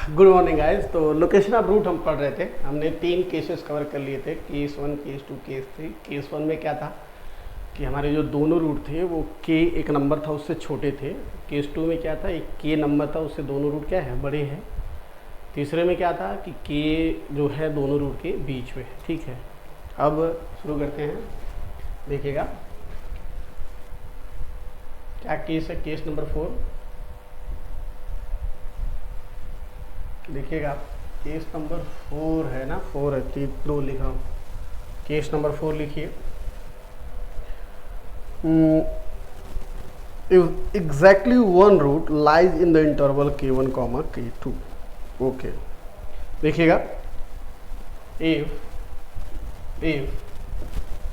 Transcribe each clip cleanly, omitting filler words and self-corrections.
Good morning guys. तो location of root हम पढ़ रहे थे। हमने 3 केसेस कवर कर लिए थे, केस 1, केस 2, केस 3। केस 1 में क्या था कि हमारे जो दोनों रूट थे वो के एक नंबर था उससे छोटे थे। केस 2 में क्या था, एक के नंबर था उससे दोनों रूट क्या है, बड़े हैं। तीसरे में क्या था कि के जो है दोनों रूट के बीच में है। ठीक है, अब शुरू करते हैं। देखिएगा क्या केस है, केस नंबर 4। देखिएगा केस नंबर 4 है ना, 4 है, 3 लिख रहा हूँ। केस नंबर 4 लिखिए। Exactly one root lies in the interval k1, k2। Okay, देखिएगा इफ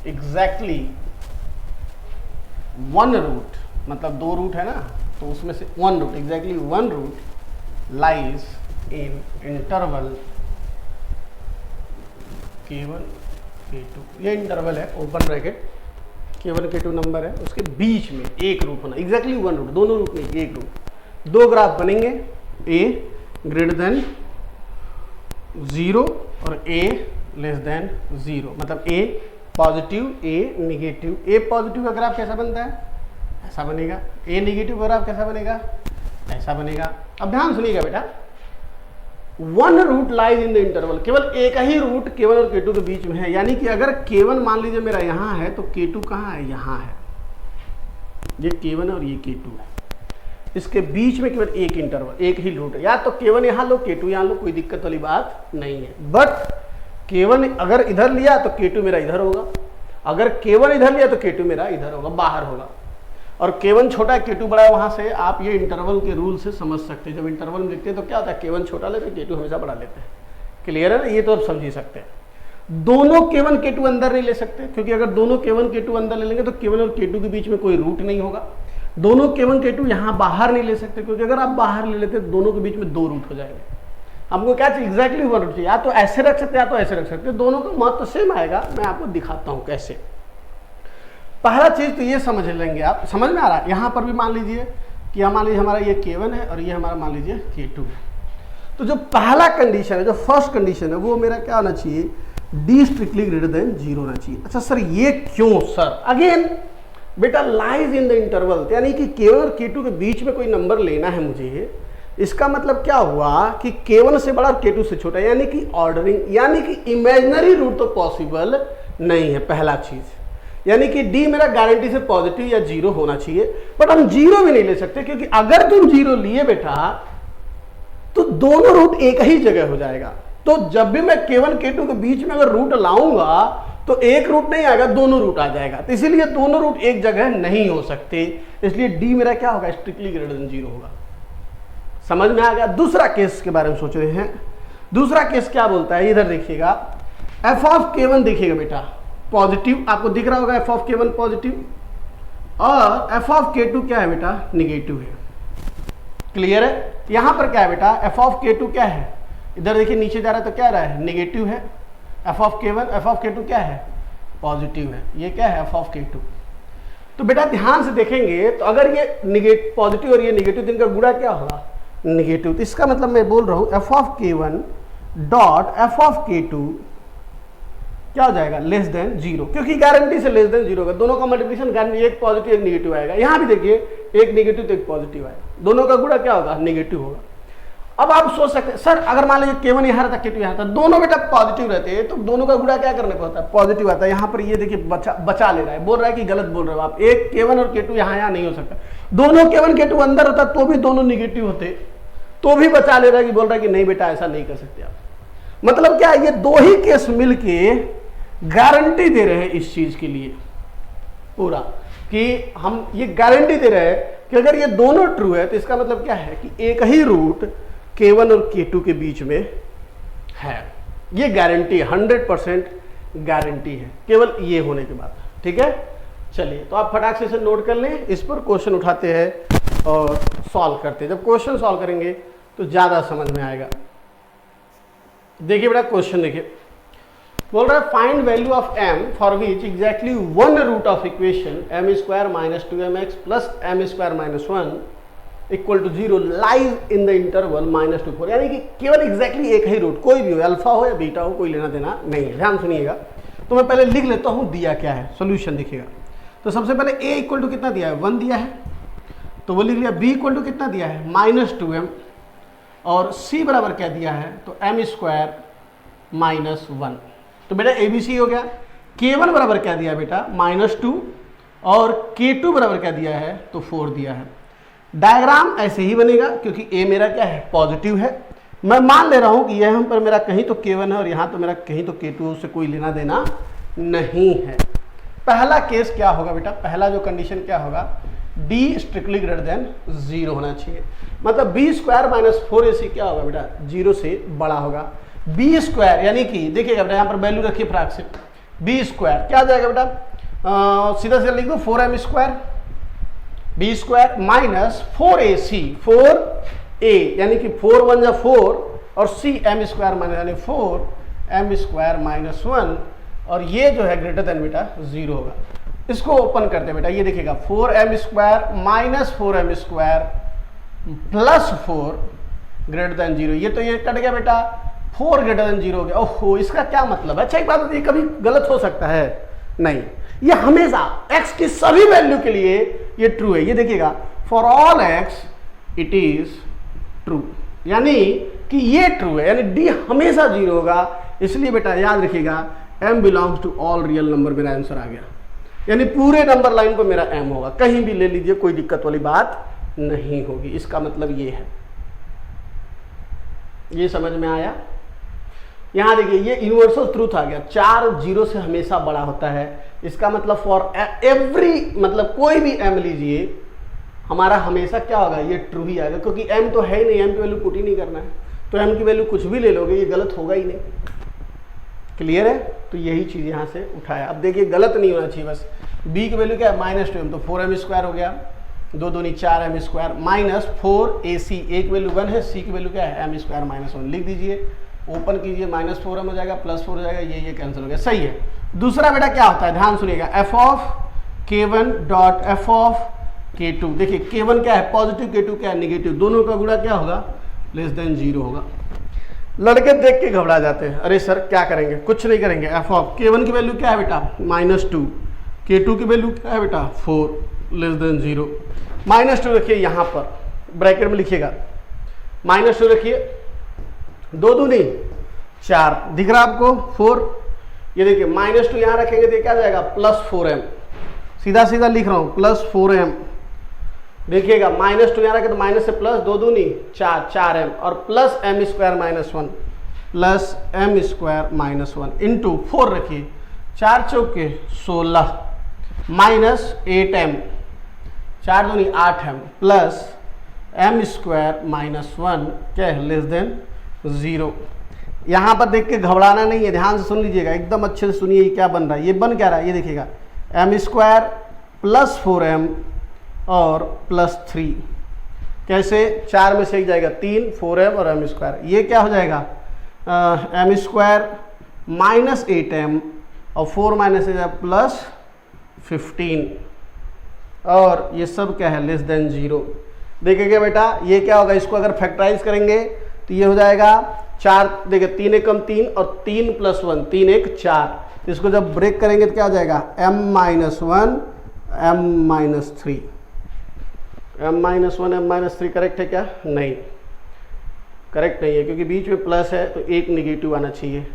एग्जैक्टली वन रूट, मतलब 2 रूट है ना, तो उसमें से one root, exactly one root lies in interval k1, k2। ये इंटरवल है, open bracket, k1, k2 number है, उसके बीच में एक रूट होना। एग्जैक्टली वन रूट, दोनों रूट नहीं, एक रूट। 2 ग्राफ बनेंगे, a ग्रेटर देन 0 और a लेस देन 0, मतलब a positive, a negative. a positive का ग्राफ कैसा बनता है, ऐसा बनेगा। a निगेटिव का ग्राफ कैसा बनेगा, ऐसा बनेगा। अब ध्यान सुनिएगा बेटा, one root lies in the interval, केवल एक ही रूट k1 और k2 के बीच में है। यानी कि अगर k1 मान लीजिए मेरा यहाँ है तो k2 कहाँ है, यहाँ है। ये k1 और ये k2 है, इसके बीच में केवल एक इंटरवल, एक ही रूट है। या तो k1 यहाँ लो, k2 यहाँ लो, कोई दिक्कत वाली बात नहीं है। बट k1 अगर इधर लिया तो k2 मेरा इधर होगा, अगर k1 इधर लिया तो k2 मेरा इधर होगा, बाहर होगा। और k1 छोटा है, k2 बड़ा है, वहां से आप ये इंटरवल के रूल से समझ सकते हैं। जब इंटरवल में देखते हैं तो क्या होता है, k1 छोटा लेते हैं, k2 हमेशा बड़ा लेते हैं। क्लियर है ना, ये तो आप समझ ही सकते हैं। दोनों k1 k2 अंदर नहीं ले सकते, क्योंकि अगर दोनों k1 k2 अंदर ले लेंगे तो k1 और k2 के बीच में कोई रूट नहीं होगा। दोनों k1 k2 यहाँ बाहर नहीं ले सकते, क्योंकि अगर आप बाहर ले लेते तो दोनों के बीच में 2 रूट हो जाएंगे। हमको क्या चाहिए, एग्जैक्टली वन रूट चाहिए। या तो ऐसे रख सकते हैं या तो ऐसे रख सकते हैं, दोनों का महत्व सेम आएगा। मैं आपको दिखाता हूँ कैसे। पहला चीज तो ये समझ लेंगे आप, समझ में आ रहा है। यहाँ पर भी मान लीजिए कि मान लीजिए हमारा ये k1 है और ये हमारा मान लीजिए k2 है। तो जो पहला कंडीशन है, जो फर्स्ट कंडीशन है, वो मेरा क्या होना चाहिए, d स्ट्रिक्टली ग्रेटर देन 0 होना चाहिए। अच्छा सर ये क्यों सर, अगेन बेटा लाइज इन द इंटरवल, यानी कि k1 और k2 के बीच में कोई नंबर लेना है मुझे। इसका मतलब क्या हुआ कि k1 से बड़ा और k2 से छोटा, यानी कि ऑर्डरिंग, यानी कि इमेजिनरी रूट तो पॉसिबल नहीं है। पहला चीज यानी कि d मेरा गारंटी से पॉजिटिव या 0 होना चाहिए। बट हम 0 भी नहीं ले सकते, क्योंकि अगर तुम 0 लिए बेटा तो दोनों रूट एक ही जगह हो जाएगा। तो जब भी मैं k1 k2 के बीच में अगर रूट लाऊंगा तो एक रूट नहीं आएगा, दोनों रूट आ जाएगा। तो इसीलिए दोनों रूट एक जगह नहीं हो सकते, इसलिए d मेरा क्या होगा, स्ट्रिक्टली ग्रेटर देन 0 होगा। समझ में आ गया। दूसरा केस के बारे में सोच रहे हैं। दूसरा केस क्या बोलता है, इधर देखिएगा, f ऑफ k1 देखिएगा बेटा पॉजिटिव, आपको दिख रहा होगा f ऑफ k1 पॉजिटिव, और f ऑफ k2 क्या है बेटा, निगेटिव है। क्लियर है। यहां पर क्या है बेटा, f ऑफ k2 क्या है, इधर देखिए नीचे जा रहा है तो क्या रहा है, निगेटिव है। f of k1, f of k2 क्या है, पॉजिटिव है। ये क्या है, f ऑफ k2। तो बेटा ध्यान से देखेंगे तो अगर ये पॉजिटिव और ये निगेटिव, तो इनका गुणा क्या होगा, निगेटिव। तो इसका मतलब मैं बोल रहा हूं f of k1 dot f of k2 क्या हो जाएगा, लेस देन 0, क्योंकि गारंटी से लेस देन 0 होगा। दोनों का मल्टीप्लिकेशन गारंटी, एक पॉजिटिव एक निगेटिव आएगा। यहां भी देखिए एक निगेटिव तो एक पॉजिटिव आएगा, दोनों का गुणा क्या होगा, निगेटिव होगा। अब आप सोच सकते हैं सर अगर मान लीजिए k1 यहाँ रहता, k2 यहाँ था, दोनों बेटा पॉजिटिव रहते हैं, तो दोनों का गुणा क्या करने को होता है, पॉजिटिव आता है। यहाँ पर ये देखिए बचा ले रहा है, बोल रहा है कि गलत बोल रहे हो आप, एक k1 और k2 यहाँ नहीं हो सकता। दोनों k1 k2 अंदर होता तो भी दोनों निगेटिव होते, तो भी बचा ले रहा है कि बोल रहा है कि नहीं बेटा ऐसा नहीं कर सकते आप। मतलब क्या, ये 2 ही केस मिलके गारंटी दे रहे हैं इस चीज के लिए पूरा, कि हम ये गारंटी दे रहे हैं कि अगर ये दोनों ट्रू है तो इसका मतलब क्या है कि एक ही रूट k1 और k2 के बीच में है। ये गारंटी 100% गारंटी है, केवल ये होने के बाद। ठीक है, चलिए तो आप फटाक से इसे नोट कर लें, इस पर क्वेश्चन उठाते हैं और सॉल्व करते हैं। जब क्वेश्चन सॉल्व करेंगे तो ज्यादा समझ में आएगा। देखिए बेटा क्वेश्चन देखिए, बोल रहा है find value of m for which exactly one root of equation m² - 2mx plus m² - 1 equal to 0 lies in the interval -2 to 4, यानी कि केवल एग्जैक्टली एक ही रूट, कोई भी हो, अल्फा हो या बीटा हो, कोई लेना देना नहीं है। ध्यान सुनिएगा, तो मैं पहले लिख लेता हूँ दिया क्या है, सोल्यूशन देखिएगा। तो सबसे पहले a इक्वल टू कितना दिया है, 1 दिया है, तो वो लिख लिया। b इक्वल टू कितना दिया है, -2m, और c बराबर क्या दिया है, तो m² -1। तो बेटा ABC हो गया। k1 बराबर क्या दिया बेटा, -2, और k2 बराबर क्या दिया है, तो 4 दिया है। डायग्राम ऐसे ही बनेगा क्योंकि a मेरा क्या है, पॉजिटिव है। मैं मान ले रहा हूं कि यह पर मेरा कहीं तो k1 है और यहाँ तो मेरा कहीं तो k2 है, उससे कोई लेना देना नहीं है। पहला केस क्या होगा बेटा, पहला जो कंडीशन क्या होगा, d स्ट्रिक्टली ग्रेटर देन 0 होना चाहिए। मतलब b² - 4ac क्या होगा बेटा, 0 से बड़ा होगा। b² यानी कि देखिएगा बेटा, यहाँ पर वैल्यू रखिए फटाक से, b² क्या आ जाएगा बेटा, सीधा सीधा लिख दो 4m² b² - 4ac, 4a यानी कि 4 1 जा 4, और c m² माइनस यानी 4m² -1, और ये जो है ग्रेटर देन बेटा 0 होगा। इसको ओपन करते हैं बेटा, ये देखिएगा 4m² - 4m² + 4 ग्रेटर देन 0, ये तो ये कट गया बेटा, 4 ग्रेटर देन 0 हो गया। ओहो, इसका क्या मतलब है? अच्छा एक बात होती है, कभी गलत हो सकता है, नहीं, ये हमेशा x की सभी वैल्यू के लिए ये ट्रू है। ये देखिएगा for all x it is true, यानी कि ये ट्रू है, यानी d हमेशा 0 होगा। इसलिए बेटा याद रखिएगा m belongs to all real number, मेरा आंसर आ गया, यानी पूरे नंबर लाइन पर मेरा m होगा, कहीं भी ले लीजिए, कोई दिक्कत वाली बात नहीं होगी। इसका मतलब ये है, ये समझ में आया। यहां देखिए ये यूनिवर्सल ट्रूथ आ गया, 4 0 से हमेशा बड़ा होता है। इसका मतलब फॉर एवरी, मतलब कोई भी m लीजिए, हमारा हमेशा क्या होगा, ये ट्रू ही आएगा, क्योंकि m तो है ही नहीं, m की वैल्यू पुट ही नहीं करना है, तो m की वैल्यू कुछ भी ले लोगे, ये गलत होगा ही नहीं। क्लियर है? तो यही चीज यहां से उठाया। अब देखिए गलत नहीं होना चाहिए, बस b की वैल्यू क्या है, -2m, तो 4m² हो गया, 2 दूनी 4m² -4ac, a की वैल्यू 1 है, c की वैल्यू क्या है, m² -1, लिख दीजिए, ओपन कीजिए, -4m हो जाएगा, +4 हो जाएगा, ये कैंसिल हो गया, सही है। दूसरा बेटा क्या होता है, ध्यान सुनिएगा, f(k1) f(k2), देखिए k1 क्या है, पॉजिटिव, k2 क्या है, नेगेटिव, दोनों का गुणा क्या होगा, <0 होगा। लड़के देख के घबरा जाते हैं, अरे सर क्या करेंगे, कुछ नहीं करेंगे। f(k1) की वैल्यू क्या है बेटा, -2, k2 की वैल्यू क्या है बेटा, 4 <0। -2 रखिए यहाँ पर ब्रैकेट में लिखिएगा, -2 रखिए, 2 दूनी 4, दिख रहा आपको 4, ये देखिए -2 यहाँ रखेंगे तो क्या जाएगा, +4m, सीधा सीधा लिख रहा हूँ, +4m, देखिएगा -2 यहाँ रखे तो माइनस से प्लस, 2 दूनी 4, 4m, और +m² -1 इंटू 4 रखिए, 4 चौके 16 -8m, 4 दूनी 8m, प्लस m² -1 क्या है, <0। यहाँ पर देख के घबराना नहीं है, ध्यान से सुन लीजिएगा, एकदम अच्छे से सुनिए, ये क्या बन रहा है, ये बन क्या रहा है, ये देखिएगा m² + 4m और +3, कैसे, 4 में से एक जाएगा 3, 4m और m², ये क्या हो जाएगा, m² -8m और 4 माइनस से जाएगा +15, और ये सब क्या है, <0। देखिएगा बेटा ये क्या होगा, इसको अगर फैक्टराइज करेंगे तो ये हो जाएगा 4, देखिए 3 1 3 और 3 + 1, 3 1 4, इसको जब ब्रेक करेंगे तो क्या हो जाएगा, m - 1 m - 3, m - 1 m - 3 correct है क्या, नहीं करेक्ट नहीं है, क्योंकि बीच में प्लस है तो एक निगेटिव आना चाहिए।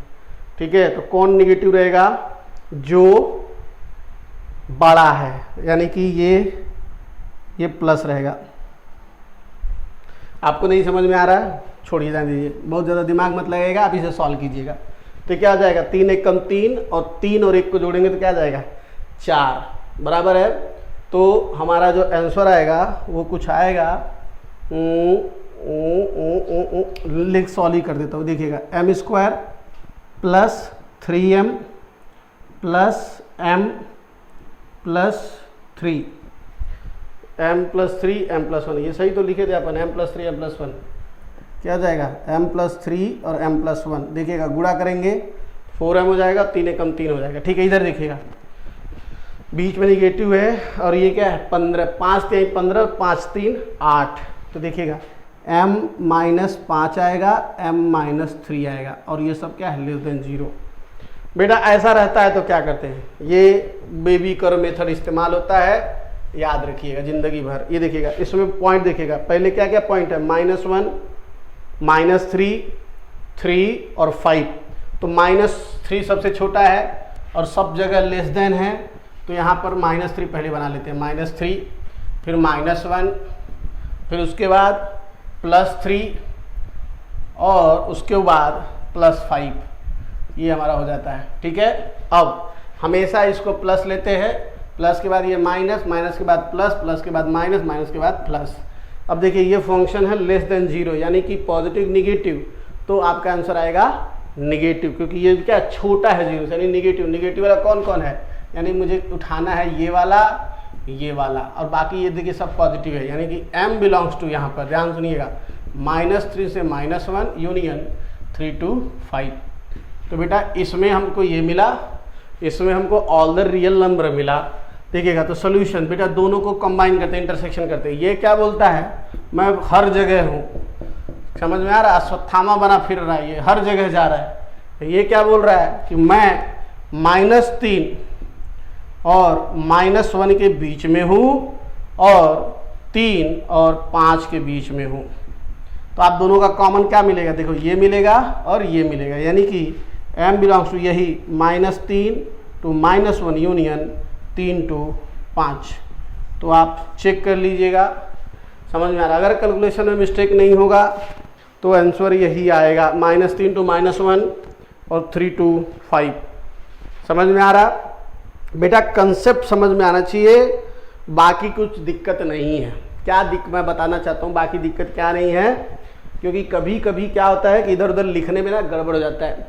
ठीक है, तो कौन निगेटिव रहेगा, जो बड़ा है, यानी कि ये प्लस रहेगा। आपको नहीं समझ में आ रहा है, छोड़िए, जाने दीजिए, बहुत ज़्यादा दिमाग मत लगेगा, आप इसे सॉल्व कीजिएगा। तो क्या आ जाएगा, 3 1 3, और 3 और 1 को जोड़ेंगे तो क्या आ जाएगा, 4, बराबर है। तो हमारा जो आंसर आएगा वो कुछ आएगा, लिख सॉल्व ही कर देता हूँ, देखिएगा m² + 3m + m + 3, m + 3 m + 1, ये सही तो लिखे थे अपन, m + 3 m + 1, क्या जाएगा, m + 3 और m + 1, देखिएगा गुणा करेंगे 4m हो जाएगा, 3 1 3 हो जाएगा। ठीक है, इधर देखिएगा बीच में निगेटिव है, और ये क्या है 15, 5 3 15, 5 3 8, तो देखिएगा m-5 आएगा, m-3 आएगा, और ये सब क्या है, लेस देन 0। बेटा ऐसा रहता है तो क्या करते हैं, ये बेबी कर्व मेथड इस्तेमाल होता है, याद रखिएगा जिंदगी भर। ये देखिएगा इसमें पॉइंट देखिएगा, पहले क्या क्या पॉइंट है, -1, -3, 3 और 5। तो -3 सबसे छोटा है और सब जगह लेस देन है, तो यहाँ पर -3 पहले बना लेते हैं, -3, फिर -1, फिर उसके बाद +3 और उसके बाद +5, ये हमारा हो जाता है। ठीक है, अब हमेशा इसको प्लस लेते हैं, प्लस के बाद ये माइनस, माइनस के बाद प्लस, प्लस के बाद माइनस, माइनस के बाद प्लस। अब देखिए ये फंक्शन है लेस देन 0, यानी कि पॉजिटिव निगेटिव, तो आपका आंसर आएगा निगेटिव, क्योंकि ये क्या छोटा है 0 से, यानी निगेटिव। निगेटिव वाला कौन कौन है, यानी मुझे उठाना है ये वाला, और बाकी ये देखिए सब पॉजिटिव है, यानी कि m बिलोंग्स टू, यहाँ पर ध्यान सुनिएगा, -3 से -1 यूनियन 3 to 5। तो बेटा इसमें हमको ये मिला, इसमें हमको ऑल द रियल नंबर मिला। देखिएगा तो सोल्यूशन, बेटा दोनों को कंबाइन करते हैं, इंटरसेक्शन करते हैं। ये क्या बोलता है, मैं हर जगह हूँ, समझ में आ रहा है, अश्वत्थामा बना फिर रहा है, ये हर जगह जा रहा है। ये क्या बोल रहा है कि मैं -3 और -1 के बीच में हूँ और 3 और 5 के बीच में हूँ। तो आप दोनों का कॉमन क्या मिलेगा, देखो ये मिलेगा और ये मिलेगा, यानी कि m बिलोंग्स टू यही -3 to -1 यूनियन 3 to 5। तो आप चेक कर लीजिएगा, समझ में आ रहा है। अगर कैलकुलेशन में मिस्टेक नहीं होगा तो आंसर यही आएगा, -3 to -1 और 3 to 5। समझ में आ रहा बेटा, कंसेप्ट समझ में आना चाहिए, बाकी कुछ दिक्कत नहीं है। क्या मैं बताना चाहता हूँ, बाकी दिक्कत क्या नहीं है, क्योंकि कभी कभी क्या होता है कि इधर उधर लिखने में ना गड़बड़ हो जाता है।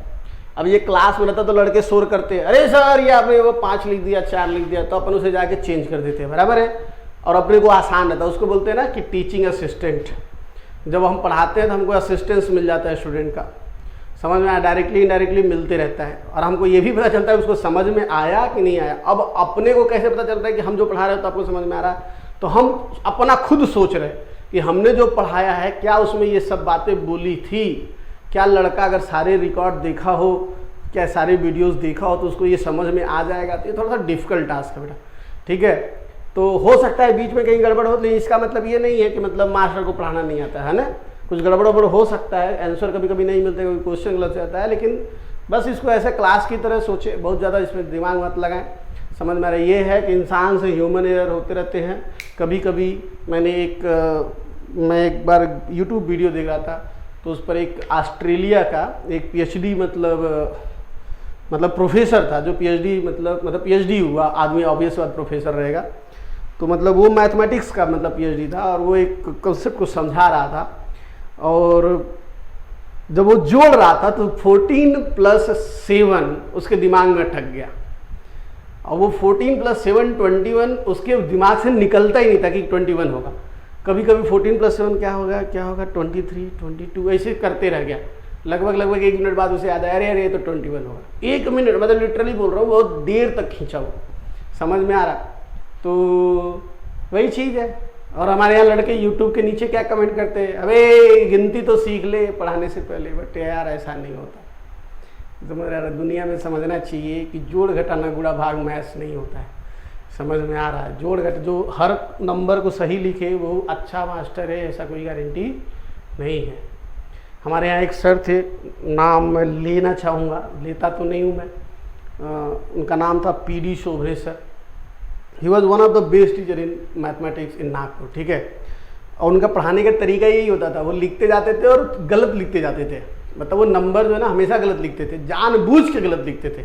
अब ये क्लास में रहता तो लड़के शोर करते हैं, अरे सर ये आपने वो 5 लिख दिया, 4 लिख दिया, तो अपन उसे जाके चेंज कर देते हैं, बराबर है। और अपने को आसान रहता है, उसको बोलते हैं ना कि टीचिंग असिस्टेंट। जब हम पढ़ाते हैं तो हमको असिस्टेंस मिल जाता है स्टूडेंट का, समझ में आया, डायरेक्टली इनडायरेक्टली मिलते रहता है, और हमको ये भी पता चलता है उसको समझ में आया कि नहीं आया। अब अपने को कैसे पता चलता है कि हम जो पढ़ा रहे हो तो आपको समझ में आ रहा है, तो हम अपना खुद सोच रहे हैं कि हमने जो पढ़ाया है क्या उसमें ये सब बातें बोली थी, क्या लड़का अगर सारे रिकॉर्ड देखा हो, क्या सारे वीडियोस देखा हो तो उसको ये समझ में आ जाएगा। तो ये थोड़ा सा डिफिकल्ट टास्क है बेटा, ठीक है। तो हो सकता है बीच में कहीं गड़बड़ हो, लेकिन इसका मतलब ये नहीं है कि मतलब मास्टर को पढ़ाना नहीं आता है ना, कुछ गड़बड़ हो सकता है, आंसर कभी कभी नहीं मिलते, कोई क्वेश्चन गलत जाता है, लेकिन बस इसको ऐसे क्लास की तरह सोचे, बहुत ज़्यादा इसमें दिमाग मत लगाएं। समझ में आ रहा है, ये है कि इंसान से ह्यूमन एरर होते रहते हैं। कभी कभी मैं एक बार यूट्यूब वीडियो देख रहा था, तो उस पर एक ऑस्ट्रेलिया का एक पीएचडी मतलब प्रोफेसर था, जो पीएचडी मतलब पीएचडी हुआ आदमी, ऑब्वियस बात प्रोफेसर रहेगा, तो मतलब वो मैथमेटिक्स का मतलब पीएचडी था, और वो एक कॉन्सेप्ट को समझा रहा था, और जब वो जोड़ रहा था तो 14 + 7 उसके दिमाग में अटक गया, और वो 14 + 7 21 उसके दिमाग से निकलता ही नहीं था कि 21 होगा। कभी कभी 14 + 7 क्या होगा 23 22 ऐसे करते रह गया। लगभग 1 मिनट बाद उसे याद आया, अरे ये तो 21 होगा। 1 मिनट मतलब लिटरली बोल रहा हूँ, बहुत देर तक खींचा वो, समझ में आ रहा। तो वही चीज़ है। और हमारे यहाँ लड़के यूट्यूब के नीचे क्या कमेंट करते हैं, अबे गिनती तो सीख ले पढ़ाने से पहले, बट यार ऐसा नहीं होता। समझ रहा है, दुनिया में समझना चाहिए कि जोड़ घटाना गुणा भाग मैथ्स नहीं होता है, समझ में आ रहा है। जोड़ घट जो हर नंबर को सही लिखे वो अच्छा मास्टर है, ऐसा कोई गारंटी नहीं है। हमारे यहाँ एक सर थे, नाम मैं लेना चाहूँगा, लेता तो नहीं हूँ मैं, उनका नाम था PD Shobhare sir. He was one of the best teacher in mathematics in Nagpur, ठीक है। और उनका पढ़ाने का तरीका यही होता था, वो लिखते जाते थे और गलत लिखते जाते थे, मतलब वो नंबर जो है ना हमेशा गलत लिखते थे, जानबूझ के गलत लिखते थे,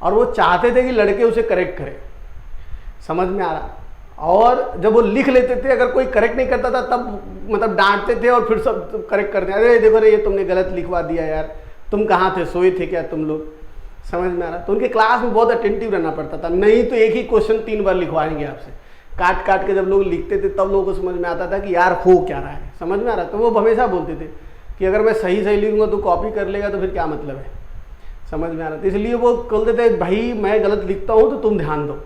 और वो चाहते थे कि लड़के उसे करेक्ट करें, समझ में आ रहा। और जब वो लिख लेते थे, अगर कोई करेक्ट नहीं करता था तब मतलब डांटते थे और फिर सब करेक्ट करते, अरे देखो रे ये तुमने गलत लिखवा दिया यार, तुम कहाँ थे, सोए थे क्या तुम लोग, समझ में आ रहा। तो उनके क्लास में बहुत अटेंटिव रहना पड़ता था, नहीं तो एक ही क्वेश्चन 3 बार लिखवाएंगे आपसे, काट काट के जब लोग लिखते थे तब लोगों को समझ में आता था कि यार हो क्या रहा है, समझ में आ रहा। तो वो हमेशा बोलते थे कि अगर मैं सही लिखूंगा तो कॉपी कर लेगा तो फिर क्या मतलब है, समझ में आ रहा। तो इसलिए वो बोलते थे भाई मैं गलत लिखता हूँ तो तुम ध्यान दो,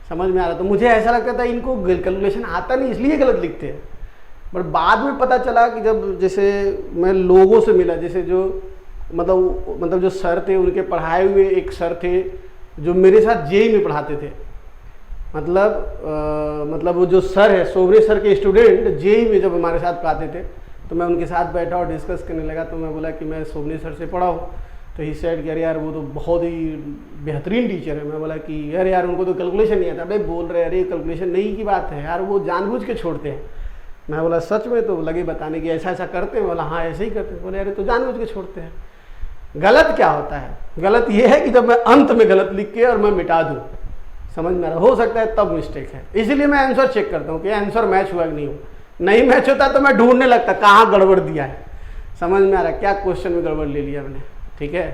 समझ में आ रहा। तो मुझे ऐसा लगता था इनको कैलकुलेशन आता नहीं इसलिए गलत लिखते हैं, बट बाद में पता चला कि जब जैसे मैं लोगों से मिला, जैसे जो मतलब जो सर थे उनके पढ़ाए हुए एक सर थे जो मेरे साथ जेई में पढ़ाते थे, मतलब वो जो सर है सोवरे सर के स्टूडेंट जेई में जब हमारे साथ पढ़ाते थे, तो मैं उनके साथ बैठा और डिस्कस करने लगा। तो मैं बोला कि मैं सोवरे सर से पढ़ा हूँ। तो ही सेड कि अरे यार वो तो बहुत ही बेहतरीन टीचर है। मैं बोला कि अरे यार उनको तो कैलकुलेशन नहीं आता। भाई बोल रहे अरे कैलकुलेशन नहीं की बात है यार, वो जानबूझ के छोड़ते हैं। मैं बोला सच में? तो लगे बताने की ऐसा ऐसा करते हैं। बोला हाँ ऐसे ही करते हैं। बोले अरे तो जानबूझ के छोड़ते हैं। गलत क्या होता है? गलत ये है कि जब मैं अंत में गलत लिख के और मैं मिटा दूँ, समझ में आ रहा, हो सकता है तब मिस्टेक है। इसीलिए मैं आंसर चेक करता हूँ कि आंसर मैच हुआ कि नहीं हुआ। नहीं मैच होता तो मैं ढूंढने लगता कहाँ गड़बड़ दिया है। समझ में आ रहा क्या क्वेश्चन में गड़बड़ ले लिया मैंने, ठीक है।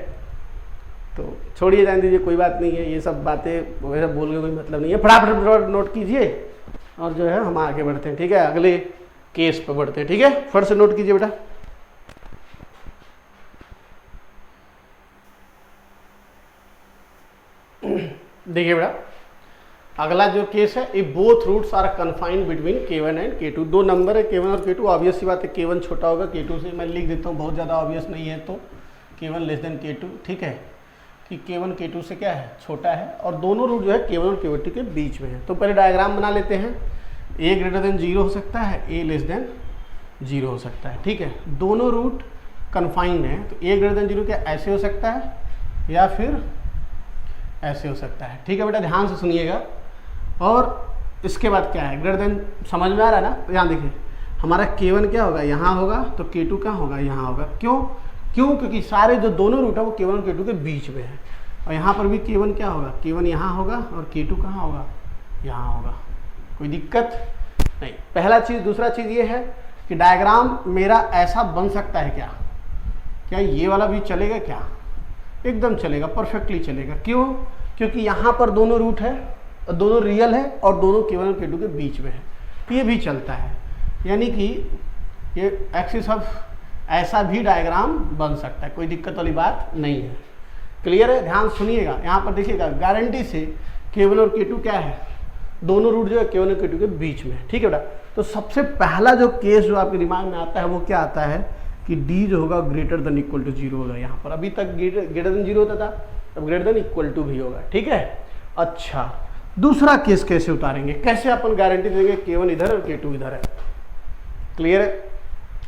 तो छोड़िए, जान दीजिए, कोई बात नहीं है। ये सब बातें वगैरह बोल के कोई मतलब नहीं है। फटाफट नोट कीजिए और जो है हम आगे बढ़ते हैं, ठीक है। अगले केस पे बढ़ते हैं, ठीक है। फट से नोट कीजिए बेटा। देखिए बेटा, अगला जो केस है, if both roots are confined between K1 and K2। दो नंबर है K1 और K2। ऑब्वियस सी बात है K1 छोटा होगा K2 से। मैं लिख देता हूँ, बहुत ज़्यादा ऑब्वियस नहीं है तो K1 लेस देन K2, ठीक है। कि K1 K2 से क्या है, छोटा है। और दोनों रूट जो है K1 और K2 के बीच में है। तो पहले डायग्राम बना लेते हैं। A ग्रेटर देन 0 हो सकता है, A लेस देन 0 हो सकता है, ठीक है। दोनों रूट कन्फाइंड है, तो A ग्रेटर देन 0 क्या ऐसे हो सकता है या फिर ऐसे हो सकता है, ठीक है बेटा। ध्यान से सुनिएगा। और इसके बाद क्या है, ग्रेटर देन, समझ में आ रहा है ना। यहाँ देखिए, हमारा K1 क्या होगा, यहाँ होगा, तो K2 कहाँ होगा, यहाँ होगा। क्यों? क्योंकि सारे जो दोनों रूट है वो K1 और K2 के बीच में है। और यहाँ पर भी K1 क्या होगा, K1 यहाँ होगा और K2 कहाँ होगा, यहाँ होगा। कोई दिक्कत नहीं। पहला चीज़। दूसरा चीज़ ये है कि डायग्राम मेरा ऐसा बन सकता है क्या ये वाला भी चलेगा क्या? एकदम चलेगा, परफेक्टली चलेगा। क्यों? क्योंकि यहाँ पर दोनों रूट है, दोनों रियल है और दोनों K1 और K2 के बीच में है, तो ये भी चलता है। यानी कि ये एक्सिस ऑफ ऐसा भी डायग्राम बन सकता है, कोई दिक्कत वाली बात नहीं है। क्लियर है? ध्यान सुनिएगा। यहाँ पर देखिएगा, गारंटी से K1 और K2 क्या है, दोनों रूट जो है K1 और K2 के बीच में है, ठीक है बेटा। तो सबसे पहला जो केस जो आपके दिमाग में आता है वो क्या आता है कि D जो होगा ग्रेटर देन इक्वल टू 0 होगा। यहाँ पर अभी तक ग्रेटर देन 0 होता था, अब ग्रेटर देन इक्वल टू भी होगा, ठीक है। अच्छा, दूसरा केस कैसे उतारेंगे, कैसे अपन गारंटी देंगे K1 इधर और K2 इधर है। क्लियर है?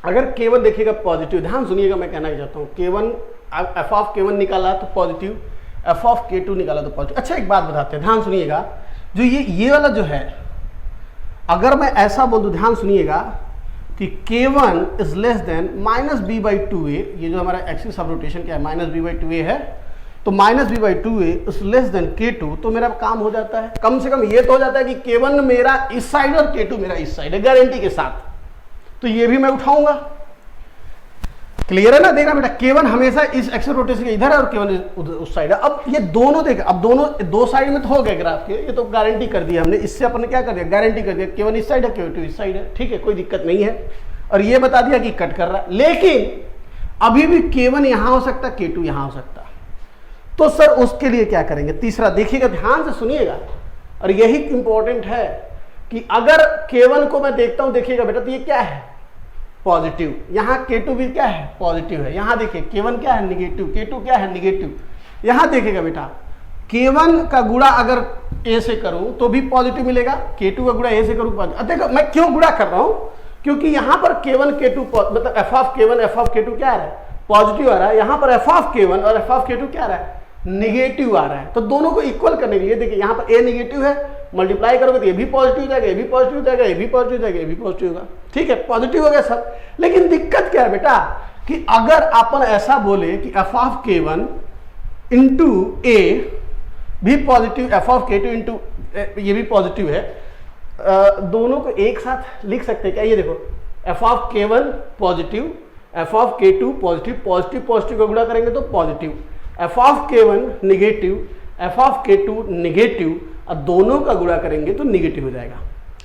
अगर K1 देखिएगा पॉजिटिव, ध्यान सुनिएगा मैं कहना चाहता हूँ, K1 f ऑफ K1 निकाला तो पॉजिटिव, f ऑफ K2 निकाला तो पॉजिटिव। अच्छा एक बात बताते हैं, ध्यान सुनिएगा। जो ये वाला जो है, अगर मैं ऐसा बोल दूं, ध्यान सुनिएगा, कि K1 is less than -b/2a, ये जो हमारा एक्सिस ऑफ रोटेशन क्या है -b/2a है, तो -b/2a is less than K2, तो मेरा काम हो जाता है। कम से कम ये तो हो जाता है कि K1 मेरा इस साइड और K2 मेरा इस साइड है, गारंटी के साथ। तो ये भी मैं उठाऊंगा। क्लियर है ना? देखा बेटा, K1 हमेशा इस एक्सिस रोटेशन के इधर है और K1 उस साइड है। अब ये दोनों देखा, अब दोनों दो साइड में तो हो गए ग्राफ के, ये तो गारंटी कर दिया हमने। इससे अपन ने क्या कर दिया, गारंटी कर दिया K1 इस साइड है, K2 इस साइड है, ठीक है, कोई दिक्कत नहीं है। और ये बता दिया कि कट कर रहा है, लेकिन अभी भी K1 यहां हो सकता, K2 यहां हो सकता। तो सर उसके लिए क्या करेंगे? तीसरा देखिएगा, ध्यान से सुनिएगा, और यही इंपॉर्टेंट है कि अगर K1 को मैं देखता हूं, देखिएगा बेटा, तो ये क्या है, पॉजिटिव। यहाँ K2 भी क्या है, पॉजिटिव है। यहाँ देखिए K1 क्या है, निगेटिव, K2 क्या है, निगेटिव। यहाँ देखिएगा बेटा, K1 का गुणा अगर A से करूं तो भी पॉजिटिव मिलेगा, K2 का गुणा A से करूं पॉजिटिव। देखो मैं क्यों गुणा कर रहा हूं, क्योंकि यहाँ पर K1 K2 मतलब f of K1 f of K2 क्या आ रहा है, पॉजिटिव आ रहा है। यहाँ पर f ऑफ K1 और f ऑफ K2 क्या आ रहा है, निगेटिव आ रहा है। तो दोनों को इक्वल करने के लिए देखिए, यहाँ पर A निगेटिव है, मल्टीप्लाई करोगे तो ये भी पॉजिटिव हो जाएगा, ये भी पॉजिटिव हो जाएगा, ये भी पॉजिटिव हो जाएगा, ये भी पॉजिटिव होगा, ठीक है, पॉजिटिव हो गया सब। लेकिन दिक्कत क्या है बेटा, कि अगर अपन ऐसा बोले कि f of K1 into A भी positive, f of K2 into ये भी पॉजिटिव है, दोनों को एक साथ लिख सकते हैं क्या? ये देखो, f of K1 positive, f of K2 positive, positive positive का गुणा करेंगे तो positive, f of K1 negative, f of K2 negative, अब दोनों का गुणा करेंगे तो निगेटिव हो जाएगा,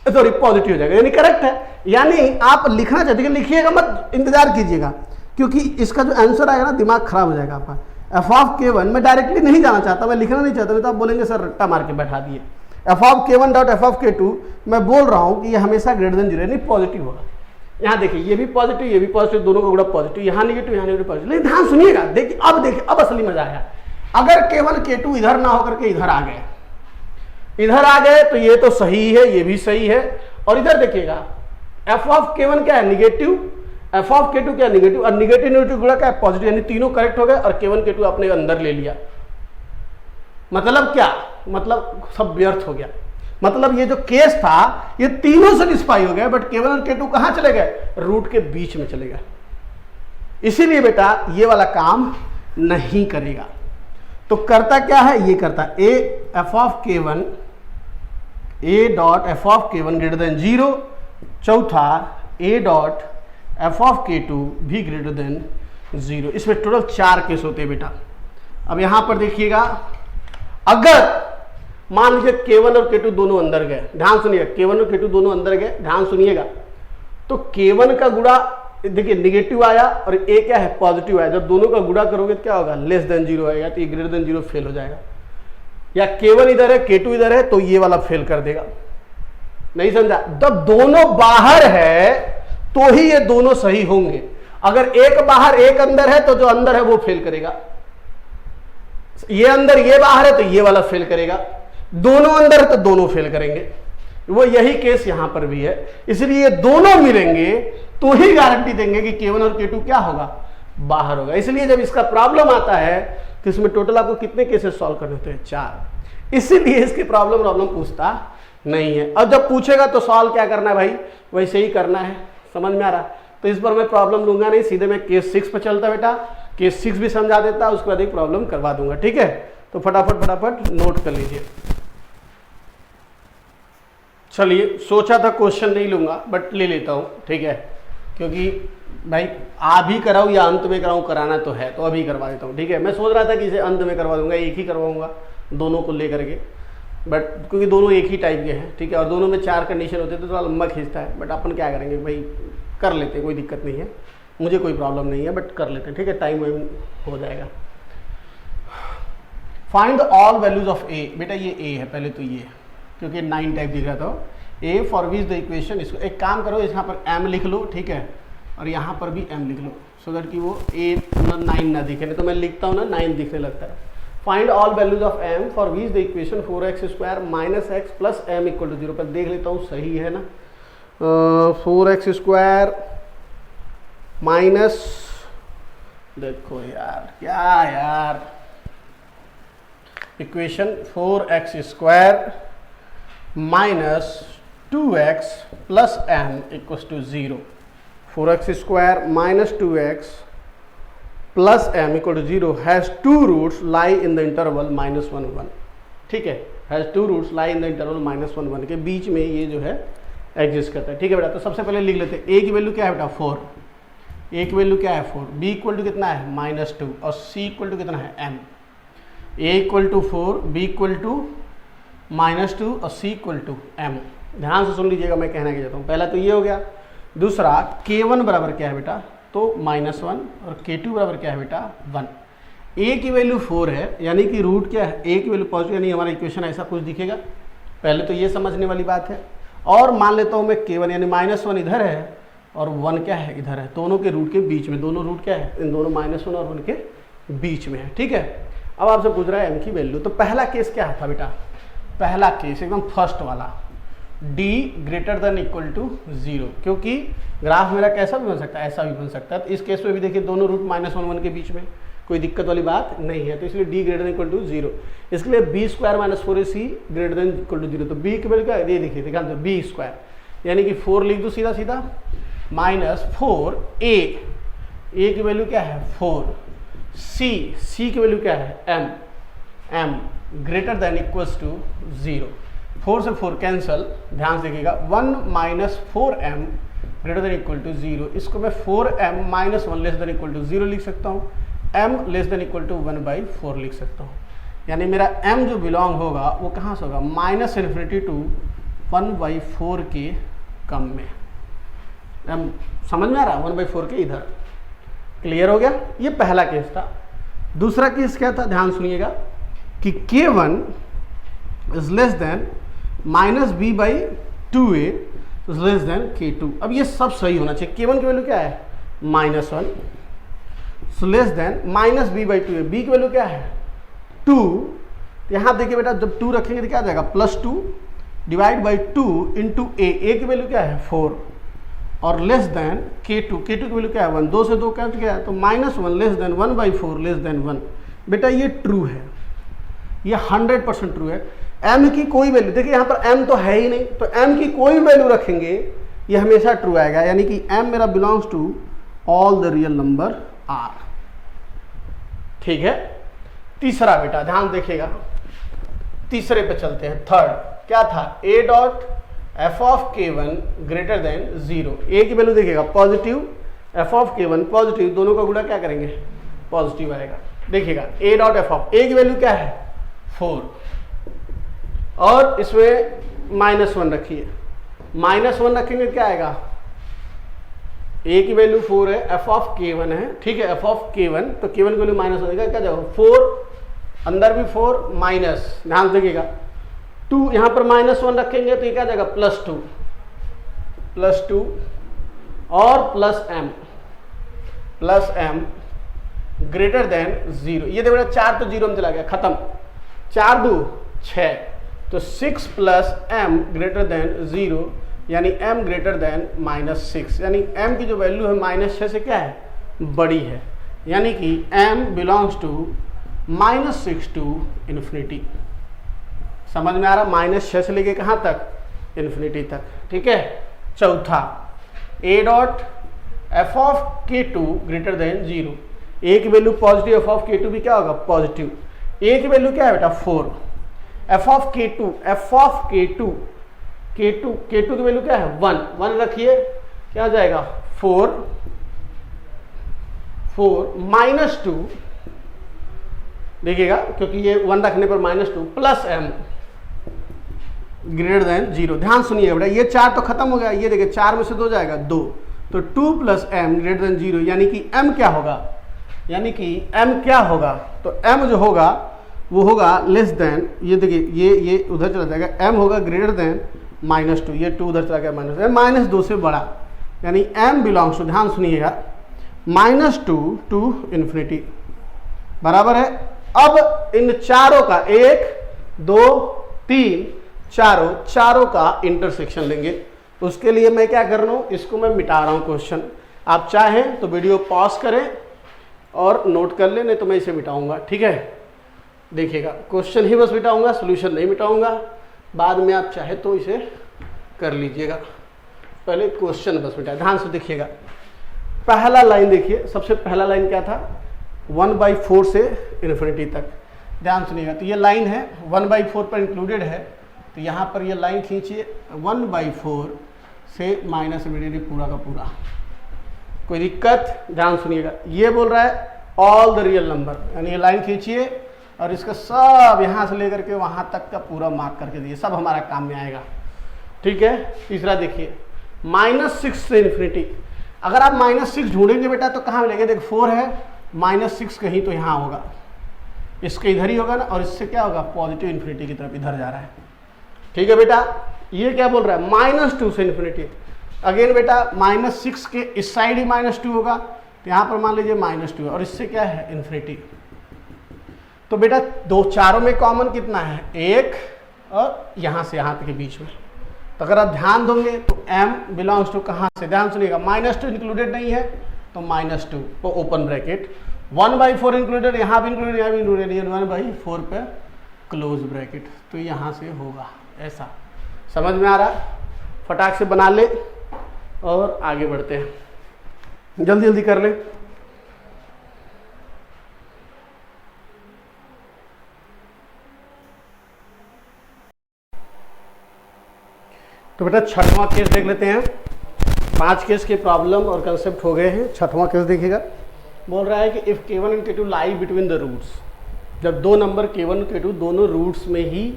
सॉरी पॉजिटिव हो जाएगा, यानी करेक्ट है। यानी आप लिखना चाहते हैं, लिखिएगा मत, इंतजार कीजिएगा, क्योंकि इसका जो आंसर आएगा ना, दिमाग खराब हो जाएगा आपका। f ऑफ K1 मैं डायरेक्टली नहीं जाना चाहता, मैं लिखना नहीं चाहता, नहीं तो आप बोलेंगे सर रट्टा मार के बैठा दिए। f of K1 dot f of K2 मैं बोल रहा हूं कि ये हमेशा ग्रेटर देन 0 यानी पॉजिटिव होगा। यहाँ देखिए ये भी पॉजिटिव ये भी पॉजिटिव, दोनों का गुणा पॉजिटिव, यहाँ नेगेटिव यहाँ नेगेटिव पॉजिटिव। लेकिन ध्यान सुनिएगा, देखिए अब असली मजा आया। अगर केवल K2 इधर ना होकर के इधर आ गए तो ये तो सही है, ये भी सही है। और इधर देखिएगा f ऑफ K1 क्या है, निगेटिव, f ऑफ K2 क्या है, निगेटिव, और निगेटिव नेगेटिव गुणा क्या है, पॉजिटिव, यानी तीनों करेक्ट हो गए और K1 K2 आपने अंदर ले लिया। मतलब क्या, मतलब सब व्यर्थ हो गया। मतलब ये जो केस था ये तीनों सेटिस्फाई हो गए, बट केवल और K2 कहां चले गए, रूट के बीच में चले गए। इसीलिए बेटा ये वाला काम नहीं करेगा। तो करता क्या है, ये करता A F of K1 A dot F of K1 greater than 0, चौथा ए डॉट एफ ऑफ K2 भी ग्रेटर देन 0। इसमें टोटल 4 केस होते हैं बेटा। अब यहां पर देखिएगा, अगर मान लीजिए K1 और K2 दोनों अंदर गए, ध्यान सुनिएगा, K1 और K2 दोनों अंदर गए, ध्यान सुनिएगा, तो K1 का गुणा देखिए निगेटिव आया और ए क्या है, पॉजिटिव आया। जब दोनों का गुणा करोगे तो क्या होगा, लेस देन 0 आएगा, तो ये ग्रेटर देन 0 फेल हो जाएगा। या K1 इधर है K2 इधर है तो ये वाला फेल कर देगा। नहीं समझा, जब दोनों बाहर है तो ही ये दोनों सही होंगे। अगर एक बाहर एक अंदर है तो जो अंदर है वो फेल करेगा, ये अंदर ये बाहर है तो ये वाला फेल करेगा, दोनों अंदर है तो दोनों फेल करेंगे। वो यही केस यहां पर भी है। इसलिए ये दोनों मिलेंगे तो ही गारंटी देंगे कि K1 और K2 क्या होगा, बाहर होगा। इसलिए जब इसका प्रॉब्लम आता है तो इसमें टोटल आपको कितने केसेस सॉल्व करने होते हैं, 4। इसीलिए इसकी प्रॉब्लम पूछता नहीं है। और जब पूछेगा तो सॉल्व क्या करना है भाई, वैसे ही करना है। समझ में आ रहा, तो इस पर मैं प्रॉब्लम लूंगा नहीं, सीधे मैं केस 6 पर चलता बेटा, केस 6 भी समझा देता, उसके बाद एक प्रॉब्लम करवा दूंगा। ठीक है, तो फटाफट नोट कर लीजिए। चलिए, सोचा था क्वेश्चन नहीं लूंगा बट ले लेता हूं, ठीक है, क्योंकि भाई अभी कराऊं या अंत में कराऊं, कराना तो है तो अभी करवा देता हूं। ठीक है, मैं सोच रहा था कि इसे अंत में करवा दूंगा, एक ही करवाऊंगा दोनों को लेकर के, बट क्योंकि दोनों एक ही टाइप के हैं, ठीक है, और दोनों में 4 कंडीशन होते तो थोड़ा लंबा खींचता है, बट अपन क्या करेंगे भाई, कर लेते हैं, कोई दिक्कत नहीं है, मुझे कोई प्रॉब्लम नहीं है, बट कर लेते हैं। ठीक है, टाइम हो जाएगा। फाइंड ऑल वैल्यूज ऑफ ए, बेटा ये ए है पहले तो, ये क्योंकि 9 टाइप दिख रहा था, A for which the equation, इसको एक काम करो, यहाँ पर m लिख लो, ठीक है, और यहाँ पर भी m लिख लो, सो दैट कि वो ए 9 ना दिखे, नहीं तो मैं लिखता हूँ ना 9 दिखने लगता है। Find all values of m for which the equation 4x² minus X plus m equal to 0 पर देख लेता हूँ सही है ना। 4x² माइनस, देखो यार क्या यार, equation 4x² minus 2x plus m equals to 0। 4x² minus 2x plus m equal to 0 has 2 roots lie in the interval -1 1। ठीक है, has 2 roots lie in the interval -1 1 के बीच में ये जो है एग्जिस्ट करता है। ठीक है बेटा, तो सबसे पहले लिख लेते हैं a की वैल्यू क्या है बेटा 4, a की वैल्यू क्या है 4, b इक्वल टू कितना है -2 और c इक्वल टू कितना है m। a equal to 4, b equal to -2 और c इक्वल टू m। ध्यान से सुन लीजिएगा मैं कहना क्या चाहता हूँ। पहला तो ये हो गया, दूसरा K1 बराबर क्या है बेटा, तो -1 और K2 बराबर क्या है बेटा 1। a की वैल्यू 4 है, यानी कि रूट क्या है, a की वैल्यू पॉजिटिव, यानी हमारा इक्वेशन ऐसा कुछ दिखेगा। पहले तो ये समझने वाली बात है। और मान लेता हूँ मैं K1 यानी -1 इधर है और 1 क्या है इधर है, दोनों के रूट के बीच में, दोनों रूट क्या है, इन दोनों -1 और 1 के बीच में है। ठीक है, अब आपसे पूछ रहा है m की वैल्यू। तो पहला केस क्या था बेटा, पहला केस एकदम फर्स्ट वाला, d greater than equal to 0, क्योंकि ग्राफ मेरा कैसा भी बन सकता है, ऐसा भी बन सकता है। तो इस केस में भी देखिए दोनों रूट -1 1 के बीच में, कोई दिक्कत वाली बात नहीं है, तो इसलिए d greater than equal to 0। इसके लिए b² - 4ac greater than equal to 0। तो b की वैल्यू क्या है, ये देखिए b², यानी कि 4 लिख दो सीधा सीधा, -4a, a की वैल्यू क्या है 4, c की वैल्यू क्या है m greater than equals to 0। 4 से 4 कैंसल, ध्यान से देखिएगा, 1 - 4m greater than equal to 0। इसको मैं 4m - 1 less than equal to 0 लिख सकता हूँ, m less than equal to 1/4 लिख सकता हूँ। यानी मेरा m जो बिलोंग होगा वो कहाँ से होगा, -∞ टू 1/4 के कम में। m समझ में आ रहा है, 1/4 के इधर। क्लियर हो गया, ये पहला केस था। दूसरा केस क्या था, ध्यान सुनिएगा, कि K1 is less than -b/2a less than K2। अब ये सब सही होना चाहिए। K1 की वैल्यू क्या है -1, सो लेस देन -b/2 है। b की वैल्यू क्या है 2। यहाँ देखिए बेटा जब 2 रखेंगे तो क्या आ जाएगा +2 डिवाइड बाई 2 इंटू a की वैल्यू क्या है 4 और लेस देन K2 की वैल्यू क्या है 1, 2 से 2 कैंसिल किया है तो -1 लेस देन 1/4 लेस देन 1। बेटा ये ट्रू है, ये 100% ट्रू है। m की कोई वैल्यू देखिए यहाँ पर m तो है ही नहीं, तो m की कोई वैल्यू रखेंगे ये हमेशा ट्रू आएगा, यानी कि m मेरा belongs to all the real number r। ठीक है। तीसरा बेटा ध्यान देखिएगा, तीसरे पे चलते हैं। थर्ड क्या था a dot f of k1 greater than 0। a की वैल्यू देखिएगा positive, f of k1 positive, दोनों का गुणा क्या करेंगे पॉजिटिव आएगा। देखिएगा a dot f of a की वैल्यू क्या है 4 और इसमें -1 रखिए, -1 रखेंगे क्या आएगा a की वैल्यू 4 है, f ऑफ k1 है, ठीक है, f ऑफ k1 तो k1 की वैल्यू -1 होगा, क्या जाएगा 4 अंदर भी 4 माइनस, ध्यान देखिएगा 2 यहाँ पर -1 रखेंगे तो ये क्या जाएगा +2 और प्लस m ग्रेटर देन 0। ये देखो 4 तो 0 में चला गया, खत्म, 4 2 6 तो 6 प्लस m ग्रेटर देन 0 यानी m ग्रेटर देन -6, यानी m की जो वैल्यू है -6 से क्या है बड़ी है, यानी कि m belongs to -6 to infinity. समझ में आ रहा, -6 से लेके कहाँ तक इन्फिनिटी तक। ठीक है। चौथा a dot f of k2 greater than 0। a की value positive, f of k2 भी क्या होगा पॉजिटिव। a की वैल्यू क्या है बेटा 4, f ऑफ k2 की वैल्यू क्या है 1 रखिए, क्या हो जाएगा 4 -2 देखिएगा क्योंकि ये 1 रखने पर -2 प्लस m ग्रेटर देन 0। ध्यान सुनिए बेटा, ये 4 तो खत्म हो गया, ये देखिए 4 में से 2 जाएगा 2 तो 2 प्लस m ग्रेटर देन 0, यानी कि m क्या होगा, तो m जो होगा वो होगा लेस देन, ये देखिए ये उधर चला जाएगा, m होगा ग्रेटर देन -2, ये 2 उधर चला गया -2 से बड़ा, यानी m बिलोंग्स टू, ध्यान सुनिएगा -2 टू इन्फिनिटी बराबर है। अब इन चारों का 1 2 3 चारों का इंटरसेक्शन लेंगे। उसके लिए मैं क्या कर रहा हूँ, इसको मैं मिटा रहा हूँ क्वेश्चन। आप चाहें तो वीडियो पॉज करें और नोट कर लें, नहीं तो मैं इसे मिटाऊंगा। ठीक है, देखिएगा क्वेश्चन ही बस मिटाऊंगा, सोल्यूशन नहीं मिटाऊंगा, बाद में आप चाहे तो इसे कर लीजिएगा, पहले क्वेश्चन बस मिटाए। ध्यान से देखिएगा, पहला लाइन देखिए, सबसे पहला लाइन क्या था 1/4 से इन्फिनिटी तक। ध्यान सुनिएगा, तो ये लाइन है 1/4 पर इंक्लूडेड है, तो यहाँ पर ये लाइन खींचिए 1/4 से -इन्फिनिटी पूरा का पूरा। कोई दिक्कत? ध्यान सुनिएगा, ये बोल रहा है ऑल द रियल नंबर, यानी ये लाइन खींचिए और इसका सब यहाँ से लेकर के वहाँ तक का पूरा मार्क करके दिए, सब हमारा काम में आएगा। ठीक है। तीसरा देखिए -6 से इन्फिनिटी। अगर आप -6 ढूंढेंगे बेटा तो कहाँ मिलेंगे, देख 4 है, -6 कहीं तो यहाँ होगा, इसके इधर ही होगा ना, और इससे क्या होगा पॉजिटिव इन्फिनिटी की तरफ इधर जा रहा है। ठीक है बेटा, ये क्या बोल रहा है -2 से इन्फिनिटी। अगेन बेटा -6 के इस साइड ही -2 होगा, तो यहाँ पर मान लीजिए -2 और इससे क्या है इन्फिनिटी। तो बेटा दो चारों में कॉमन कितना है 1 और यहाँ से यहाँ तक के बीच में। तो अगर आप ध्यान दोगे तो m बिलोंग्स टू कहाँ से, ध्यान सुनिएगा -2 इंक्लूडेड नहीं है तो -2 तो ओपन ब्रैकेट, 1/4 इंक्लूडेड, यहाँ भी इंक्लूडेड, यहाँ भी इंक्लूडेड, 1/4 पे क्लोज ब्रैकेट, तो यहाँ से होगा ऐसा। समझ में आ रहा? फटाक से बना ले और आगे बढ़ते हैं, जल्दी जल्दी कर ले। तो बेटा छठवां केस देख लेते हैं। 5 केस के प्रॉब्लम और कंसेप्ट हो गए हैं। छठवां केस देखिएगा, बोल रहा है कि if k1 and k2 lie between the roots, जब दो नंबर k1 और k2 दोनों रूट्स में ही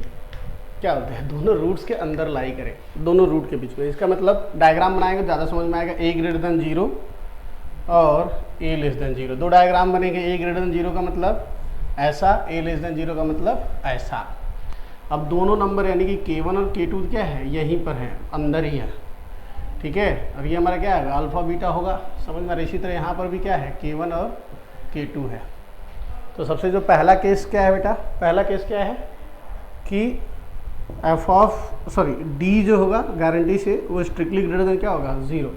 क्या होते हैं, दोनों रूट्स के अंदर लाई करें, दोनों रूट के बीच में। इसका मतलब डायग्राम बनाएंगे ज़्यादा समझ में आएगा। a ग्रेटर देन 0 और a लेस देन 0, दो डायग्राम बनेंगे। a ग्रेटर देन 0 का मतलब ऐसा, a लेस देन 0 का मतलब ऐसा। अब दोनों नंबर यानी कि k1 और k2 क्या है, यहीं पर है, अंदर ही है। ठीक है। अब ये हमारा क्या है, अल्फा बीटा होगा, समझ में आ रहा है। इसी तरह यहाँ पर भी क्या है, K1 और K2 है। तो सबसे जो पहला केस क्या है बेटा, पहला केस क्या है कि डी जो होगा गारंटी से वो स्ट्रिक्टली ग्रेटर देन क्या होगा, 0,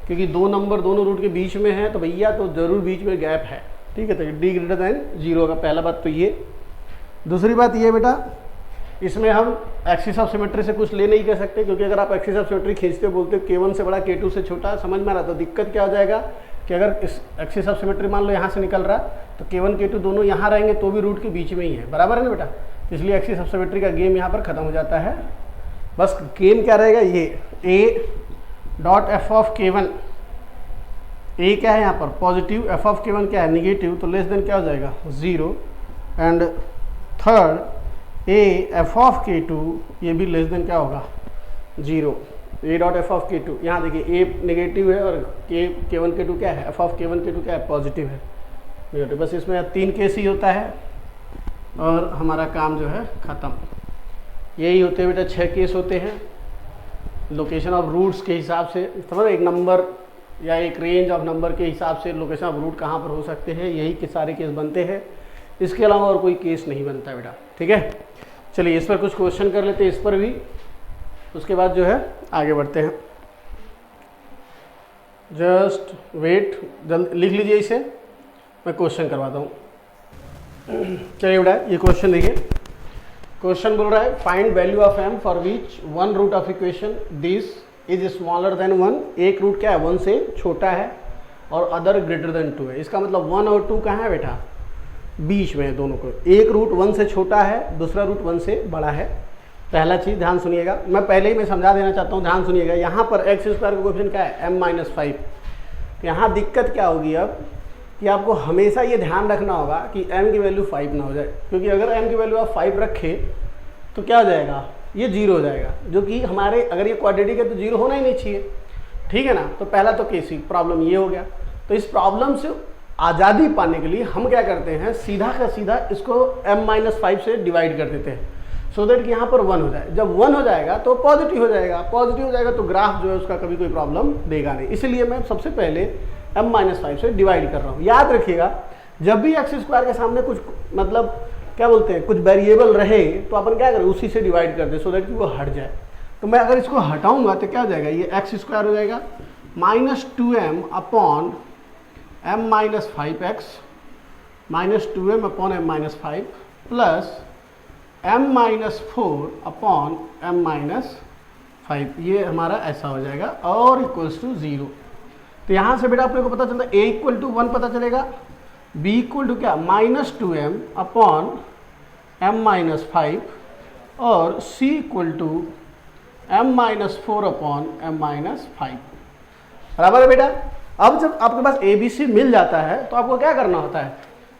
क्योंकि दो नंबर दोनों रूट के बीच में है तो भैया तो जरूर बीच में गैप है, ठीक है। तो डी ग्रेटर देन 0 होगा, पहला बात तो ये। दूसरी बात ये बेटा, इसमें हम एक्सिस ऑफ सिमेट्री से कुछ ले नहीं कर सकते, क्योंकि अगर आप एक्सिस ऑफ सिमेट्री खींचते हो, बोलते हो K1 से बड़ा K2 से छोटा, समझ में आ रहा, तो दिक्कत क्या हो जाएगा कि अगर इस एक्सिस ऑफ सिमेट्री मान लो यहाँ से निकल रहा तो K1 K2 दोनों यहाँ रहेंगे तो भी रूट के बीच में ही है, बराबर है ना बेटा। इसलिए एक्सिस ऑफ सिमेट्री का गेम यहाँ पर खत्म हो जाता है। बस गेम क्या रहेगा, ये A dot F of K1, ए क्या है यहाँ पर पॉजिटिव, एफ ऑफ K1 क्या है निगेटिव, तो लेस देन क्या हो जाएगा 0। And third A F of K2, ये भी लेस देन क्या होगा 0। ए डॉट एफ ऑफ K2, यहाँ देखिए ए नेगेटिव है और K1 K2 क्या है, एफ ऑफ K1 K2 क्या है पॉजिटिव है, नेगेटिव। बस इसमें 3 केस ही होता है और हमारा काम जो है ख़त्म। यही होते हैं बेटा 6 केस होते हैं लोकेशन ऑफ रूट्स के हिसाब से, समझ एक नंबर या एक रेंज ऑफ नंबर के हिसाब से लोकेशन ऑफ रूट कहाँ पर हो सकते हैं, यही के सारे केस बनते हैं। इसके अलावा और कोई केस नहीं बनता है बेटा, ठीक है। चलिए इस पर कुछ क्वेश्चन कर लेते हैं, इस पर भी, उसके बाद जो है आगे बढ़ते हैं। जस्ट वेट, जल्द लिख लीजिए इसे, मैं क्वेश्चन करवाता हूँ। चलिए बेटा ये क्वेश्चन देखिए। क्वेश्चन बोल रहा है find value of m for which one root of equation this is smaller than 1। एक रूट क्या है 1 से छोटा है और अदर ग्रेटर देन 2 है। इसका मतलब 1 और 2 कहाँ है बेटा, बीच में है दोनों को। एक रूट 1 से छोटा है, दूसरा रूट 1 से बड़ा है। पहला चीज़ ध्यान सुनिएगा, मैं पहले ही मैं समझा देना चाहता हूँ, ध्यान सुनिएगा। यहाँ पर x स्क्वायर का कोएफिशिएंट क्या है m-5। यहाँ दिक्कत क्या होगी अब कि आपको हमेशा ये ध्यान रखना होगा कि m की वैल्यू 5 ना हो जाए, क्योंकि अगर m की वैल्यू आप 5 रखे तो क्या हो जाएगा, ये 0 हो जाएगा, जो कि हमारे अगर ये क्वाड्रेटिक है तो 0 होना ही नहीं चाहिए, ठीक है ना। तो पहला तो केस प्रॉब्लम ये हो गया। तो इस प्रॉब्लम से आज़ादी पाने के लिए हम क्या करते हैं, सीधा का सीधा इसको m-5 से डिवाइड कर देते हैं, सो दैट कि यहाँ पर 1 हो जाए। जब 1 हो जाएगा तो पॉजिटिव हो जाएगा, पॉजिटिव हो जाएगा तो ग्राफ जो है उसका कभी कोई प्रॉब्लम देगा नहीं। इसलिए मैं सबसे पहले m-5 से डिवाइड कर रहा हूँ। याद रखिएगा जब भी एक्स स्क्वायर के सामने कुछ मतलब क्या बोलते हैं कुछ वेरिएबल रहे तो अपन क्या करें उसी से डिवाइड कर दे, सो दैट कि वो हट जाए। तो मैं अगर इसको हटाऊंगा तो क्या हो जाएगा, ये एक्स स्क्वायर हो जाएगा -2m upon m-5x -2m upon m-5 plus m-4 upon m-5, ये हमारा ऐसा हो जाएगा और इक्वल्स टू 0। तो यहाँ से बेटा अपने को पता चलता है a इक्वल टू 1 पता चलेगा, b इक्वल टू क्या -2m अपॉन m-5 और c equal to m-4 upon m-5, बराबर है बेटा। अब जब आपके पास a b c मिल जाता है तो आपको क्या करना होता है,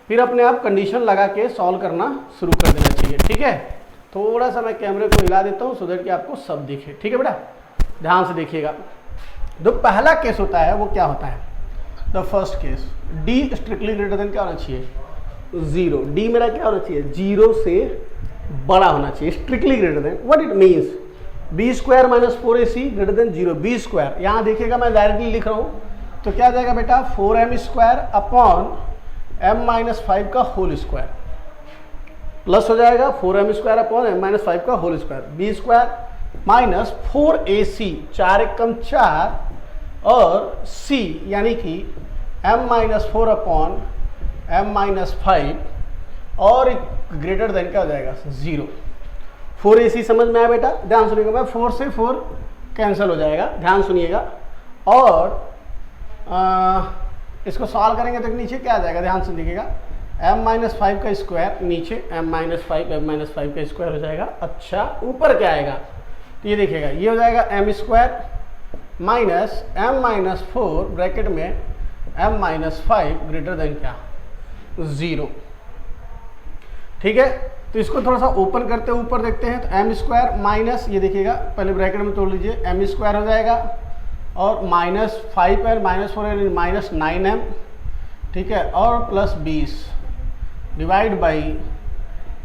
फिर अपने आप कंडीशन लगा के सॉल्व करना शुरू कर देना चाहिए, ठीक है। थोड़ा सा मैं कैमरे को हिला देता हूँ सो दैट कि आपको सब दिखे, ठीक है बेटा, ध्यान से देखिएगा। जो पहला केस होता है वो क्या होता है, the first case, d strictly greater than क्या होना चाहिए 0। d मेरा क्या होना चाहिए 0 से बड़ा होना चाहिए, strictly greater than. What it means, b square minus 4ac greater than 0। b square यहाँ देखिएगा मैं डायरेक्टली लिख रहा हूँ तो क्या जाएगा बेटा 4m स्क्वायर अपॉन m-5 का होल स्क्वायर प्लस हो जाएगा 4m स्क्वायर अपॉन m-5 का whole square, b square minus 4ac 4 एकम 4 और c यानी कि m-4 अपॉन m-5 और ग्रेटर देन क्या हो जाएगा 0। 4ac समझ में आया बेटा, ध्यान सुनिएगा, मैं 4 से 4 कैंसिल हो जाएगा, ध्यान सुनिएगा। और इसको सॉल्व करेंगे तो नीचे क्या आ जाएगा, ध्यान से देखिएगा, m-5 का स्क्वायर नीचे m-5 का स्क्वायर हो जाएगा। अच्छा ऊपर क्या आएगा तो ये देखिएगा, ये हो जाएगा m square minus m-4 bracket में m-5 ग्रेटर देन क्या 0, ठीक है। तो इसको थोड़ा सा ओपन करते हैं, ऊपर देखते हैं तो m स्क्वायर माइनस, ये देखिएगा पहले ब्रैकेट में तोड़ लीजिए, m स्क्वायर हो जाएगा और -5 है -4 है -9m, ठीक है, और प्लस 20 डिवाइड बाई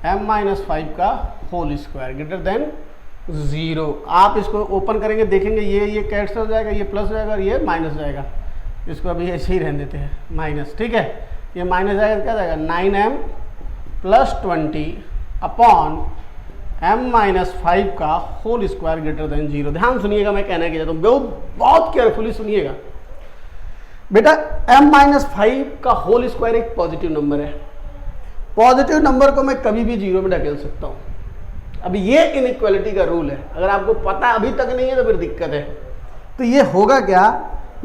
m-5 का होल स्क्वायर ग्रेटर देन 0। आप इसको ओपन करेंगे देखेंगे ये कैंसिल हो जाएगा, ये प्लस हो जाएगा और ये माइनस हो जाएगा। इसको अभी ऐसे ही रहने देते हैं माइनस, ठीक है। ये माइनस आएगा तो क्या जाएगा 9m प्लस 20 अपॉन m-5 का होल स्क्वायर ग्रेटर देन 0। ध्यान सुनिएगा, मैं कहना क्या चाहता हूँ, बहुत केयरफुली सुनिएगा बेटा। m-5 का होल स्क्वायर एक पॉजिटिव नंबर है। पॉजिटिव नंबर को मैं कभी भी 0 में ढकेल सकता हूँ। अब ये इनइक्वालिटी का रूल है, अगर आपको पता अभी तक नहीं है तो फिर दिक्कत है। तो ये होगा क्या,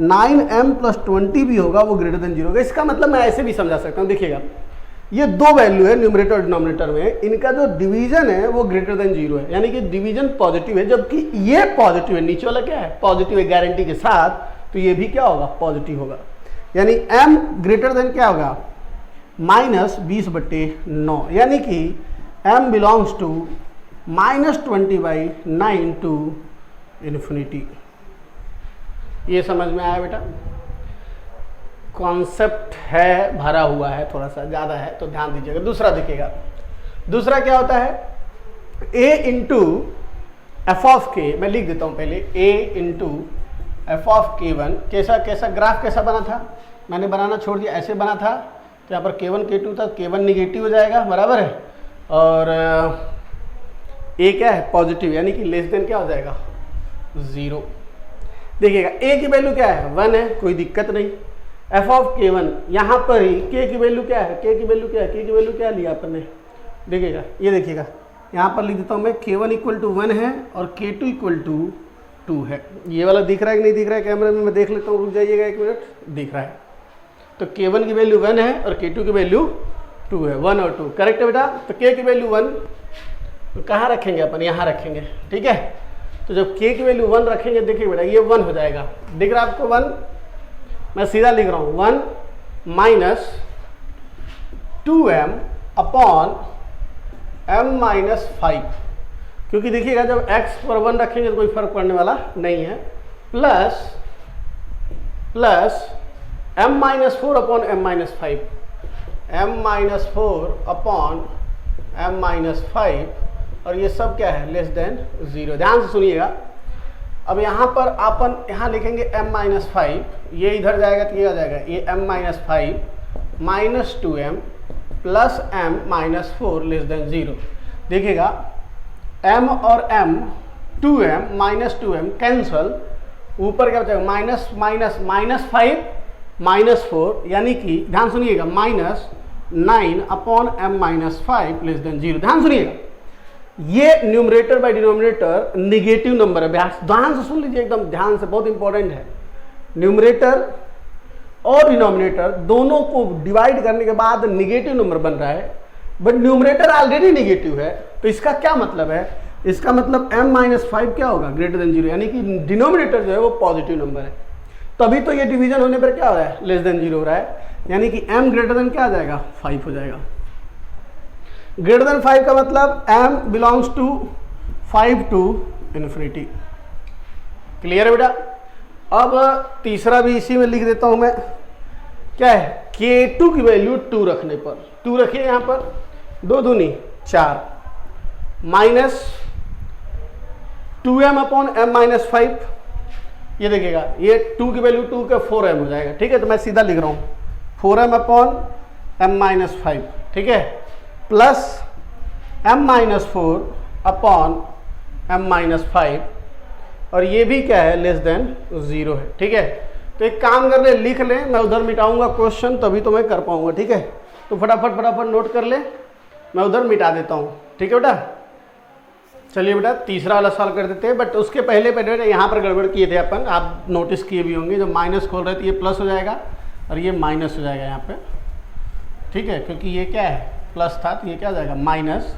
9m प्लस 20 भी होगा वो ग्रेटर देन 0 होगा। इसका मतलब मैं ऐसे भी समझा सकता हूँ, देखिएगा ये दो वैल्यू है न्यूमरेटर और डिनोमिनेटर में, इनका जो डिवीजन है वो ग्रेटर देन 0 है, यानी कि डिवीजन पॉजिटिव है, जबकि ये पॉजिटिव है। नीचे वाला क्या है, पॉजिटिव है गारंटी के साथ, तो ये भी क्या होगा, पॉजिटिव होगा। यानी m ग्रेटर देन क्या होगा, -20/9, यानी कि m belongs to -20/9 to infinity. ये समझ में आया बेटा? कॉन्सेप्ट है, भरा हुआ है, थोड़ा सा ज़्यादा है तो ध्यान दीजिएगा। दूसरा देखिएगा, दूसरा क्या होता है, a इंटू एफ ऑफ के, मैं लिख देता हूँ पहले, a into F of k1। कैसा ग्राफ कैसा बना था, मैंने बनाना छोड़ दिया, ऐसे बना था। तो यहाँ पर k1 k2 था, k1 निगेटिव हो जाएगा, बराबर है, और a क्या है, पॉजिटिव, यानी कि लेस देन क्या हो जाएगा, 0। देखिएगा a की वैल्यू क्या है, 1 है, कोई दिक्कत नहीं। एफ ऑफ k1 यहाँ पर ही k की वैल्यू क्या है, k की वैल्यू क्या है, k की वैल्यू क्या लिया अपन ने, देखिएगा, ये देखिएगा, यहाँ पर लिख देता हूँ मैं, k1 = 1 है और k2 = 2 है। ये वाला दिख रहा है कि नहीं दिख रहा है कैमरे में, मैं देख लेता हूँ, रुक जाइएगा 1 मिनट, दिख रहा है। तो k1 की वैल्यू 1 है और k2 की वैल्यू 2 है, 1 और 2, करेक्ट है बेटा। तो k की वैल्यू 1, तो कहाँ रखेंगे अपन, यहाँ रखेंगे, ठीक है। तो जब k की वैल्यू 1 रखेंगे, देखिए बेटा ये 1 हो जाएगा, दिख रहा है आपको 1, मैं सीधा लिख रहा हूँ 1 माइनस 2m अपॉन m-5, क्योंकि देखिएगा जब x पर 1 रखेंगे तो कोई फर्क पड़ने वाला नहीं है, plus m-4 upon m-5, m-4 upon m-5, और ये सब क्या है, लेस देन 0। ध्यान से सुनिएगा, अब यहाँ पर अपन यहाँ लिखेंगे m-5, ये इधर जाएगा तो ये आ जाएगा, ये m-5 minus 2m plus m-4 less than 0। देखिएगा m और m, 2m minus 2m cancel, ऊपर क्या बचेगा, माइनस माइनस -5 -4, यानी कि ध्यान सुनिएगा -9 अपॉन m-5 लेस देन 0। ध्यान सुनिएगा, ये numerator by denominator negative number है, ध्यान से सुन लीजिए, एकदम ध्यान से, बहुत इंपॉर्टेंट है। न्यूमरेटर और डिनोमिनेटर दोनों को डिवाइड करने के बाद निगेटिव नंबर बन रहा है, बट न्यूमरेटर ऑलरेडी निगेटिव है। तो इसका क्या मतलब है, इसका मतलब m-5 क्या होगा, ग्रेटर देन 0, यानी कि डिनोमिनेटर जो है वो पॉजिटिव नंबर है। तभी तो ये डिवीजन होने पर क्या हो रहा है, लेस देन 0 हो रहा है, यानी कि m ग्रेटर देन क्या आ जाएगा, 5 हो जाएगा। ग्रेटर देन 5 का मतलब m belongs to 5 to infinity. Clear है बेटा? अब तीसरा भी इसी में लिख देता हूं मैं, क्या है, k2 की वैल्यू 2 रखने पर, 2 रखिए यहाँ पर, 2 दूनी 4 माइनस 2m अपॉन m-5, ये देखिएगा ये 2 की वैल्यू 2 का 4m हो जाएगा, ठीक है। तो मैं सीधा लिख रहा हूँ 4m अपॉन m-5, ठीक है, प्लस m-4 अपॉन m-5, और ये भी क्या है, लेस देन 0 है, ठीक है। तो एक काम कर ले, लिख लें, मैं उधर मिटाऊंगा क्वेश्चन, तभी तो मैं कर पाऊंगा, ठीक है। तो फटाफट नोट कर ले, मैं उधर मिटा देता हूँ, ठीक है बेटा। चलिए बेटा तीसरा वाला सॉल्व कर देते हैं, बट उसके पहले यहाँ पर गड़बड़ किए थे अपन, आप नोटिस किए भी होंगे, जब माइनस खोल रहे थे ये प्लस हो जाएगा और ये माइनस हो जाएगा यहाँ पे, ठीक है, क्योंकि ये क्या है, प्लस था, तो ये क्या हो जाएगा, माइनस।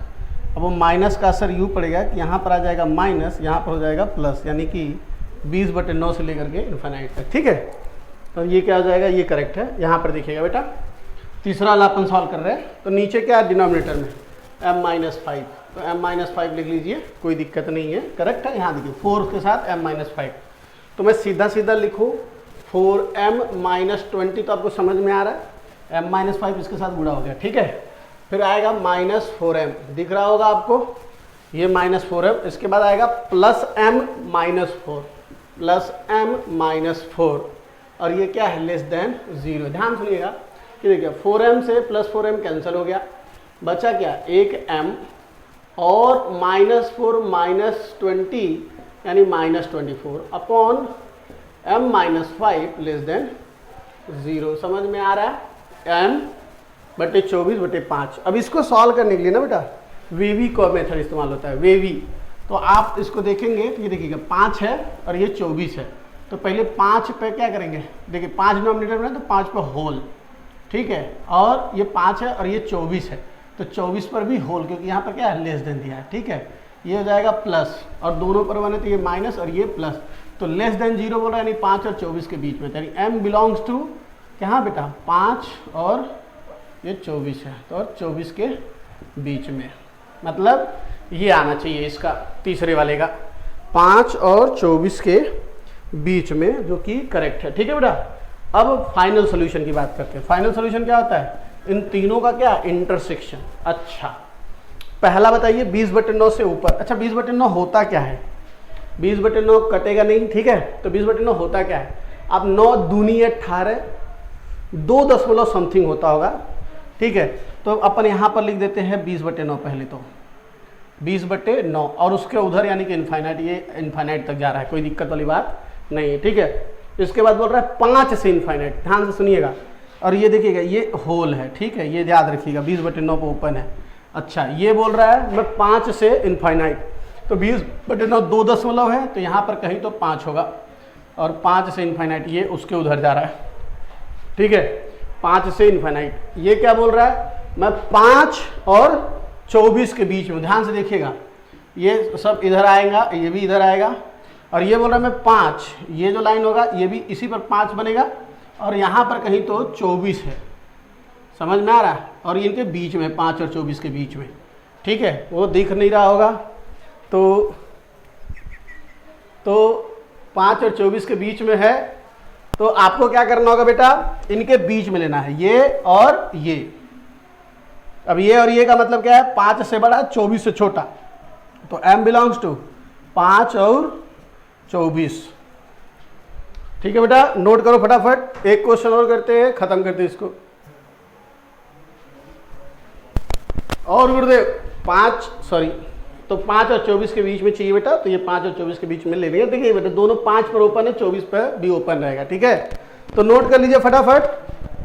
अब वो माइनस का असर यूँ पड़ेगा कि यहाँ पर आ जाएगा माइनस, यहाँ पर हो जाएगा प्लस, यानी कि 20/9 से लेकर के इन्फिनिटी तक, ठीक है। तो ये क्या हो जाएगा, ये करेक्ट है। यहाँ पर देखिएगा बेटा, तीसरा वाला अपन सॉल्व कर रहे हैं, तो नीचे क्या है डिनोमिनेटर में m-5, तो m-5 लिख लीजिए, कोई दिक्कत नहीं है, करेक्ट है। यहाँ देखिए 4 के साथ m-5, तो मैं सीधा लिखूँ 4m-20, तो आपको समझ में आ रहा है, m-5 इसके साथ गुणा हो गया, ठीक है। फिर आएगा -4m, दिख रहा होगा आपको, ये -4m, इसके बाद आएगा +m -4, +m -4, और ये क्या है लेस देन 0। ध्यान सुनिएगा कि देखिए 4m से +4m कैंसिल हो गया, बचा क्या 1m और -4 -20 यानी -24 अपॉन m -5 लेस देन 0। समझ में आ रहा है? m बटे 24/5। अब इसको सॉल्व करने के लिए ना बेटा वेवी का मेथड इस्तेमाल होता है, वेवी। तो आप इसको देखेंगे तो ये देखिएगा 5 है और ये 24 है, तो पहले 5 पे क्या करेंगे, देखिए 5 डिनोमिनेटर में तो 5 पे होल, ठीक है, और ये 5 है और ये 24 है, तो 24 पर भी होल, क्योंकि यहाँ पर क्या है लेस देन दिया है, ठीक है। ये हो जाएगा प्लस, और दोनों पर बने तो ये माइनस और ये प्लस, तो लेस देन 0 बोल रहा है, यानी 5 और 24 के बीच में, यानी m बिलोंग्स टू क्या बेटा 5 और ये 24 है, तो और 24 के बीच में, मतलब ये आना चाहिए इसका तीसरे वाले का 5 और 24 के बीच में, जो कि करेक्ट है, ठीक है बेटा। अब फाइनल सॉल्यूशन की बात करते हैं। फाइनल सॉल्यूशन क्या होता है, इन तीनों का क्या इंटरसेक्शन। अच्छा पहला बताइए 20/9 से ऊपर। अच्छा 20/9 होता क्या है, 20/9 कटेगा नहीं, ठीक है, तो 20/9 होता क्या है, अब 9 दूनी 18, 2 दशमलव समथिंग होता होगा, ठीक है, तो अपन यहाँ पर लिख देते हैं 20/9 पहले, तो 20/9 और उसके उधर यानी कि इनफाइनाइट, ये इनफाइनाइट तक जा रहा है, कोई दिक्कत वाली बात नहीं है, ठीक है। इसके बाद बोल रहा है 5 से इनफाइनाइट, ध्यान से सुनिएगा, और ये देखिएगा ये होल है, ठीक है, ये याद रखिएगा 20/9 पे ओपन है। अच्छा ये बोल रहा है मैं 5 से इनफाइनाइट, तो 20/9 2 दशमलव है, तो यहाँ पर कहीं तो 5 होगा, और 5 से इनफाइनाइट ये उसके उधर जा रहा है, ठीक है, 5 से इनफाइनाइट। ये क्या बोल रहा है, मैं 5 और 24 के बीच में, ध्यान से देखिएगा, ये सब इधर आएगा, ये भी इधर आएगा, और ये बोल रहा है मैं 5, ये जो लाइन होगा ये भी इसी पर 5 बनेगा, और यहाँ पर कहीं तो 24 है, समझ में आ रहा है, और इनके बीच में 5 और 24 के बीच में, ठीक है, वो दिख नहीं रहा होगा, तो 5 और 24 के बीच में है, तो आपको क्या करना होगा बेटा, इनके बीच में लेना है ये और ये। अब ये और ये का मतलब क्या है, 5 से बड़ा 24 से छोटा, तो m बिलोंग्स टू 5 और 24, ठीक है बेटा। नोट करो फटाफट, एक क्वेश्चन और करते हैं, खत्म करते हैं इसको। और गुरुदेव 5 तो 5 और 24 के बीच में चाहिए बेटा, तो ये 5 और 24 के बीच में ले लेंगे। देखिए बेटा दोनों 5 पर ओपन है, 24 पर भी ओपन रहेगा, ठीक है, तो नोट कर लीजिए फटाफट।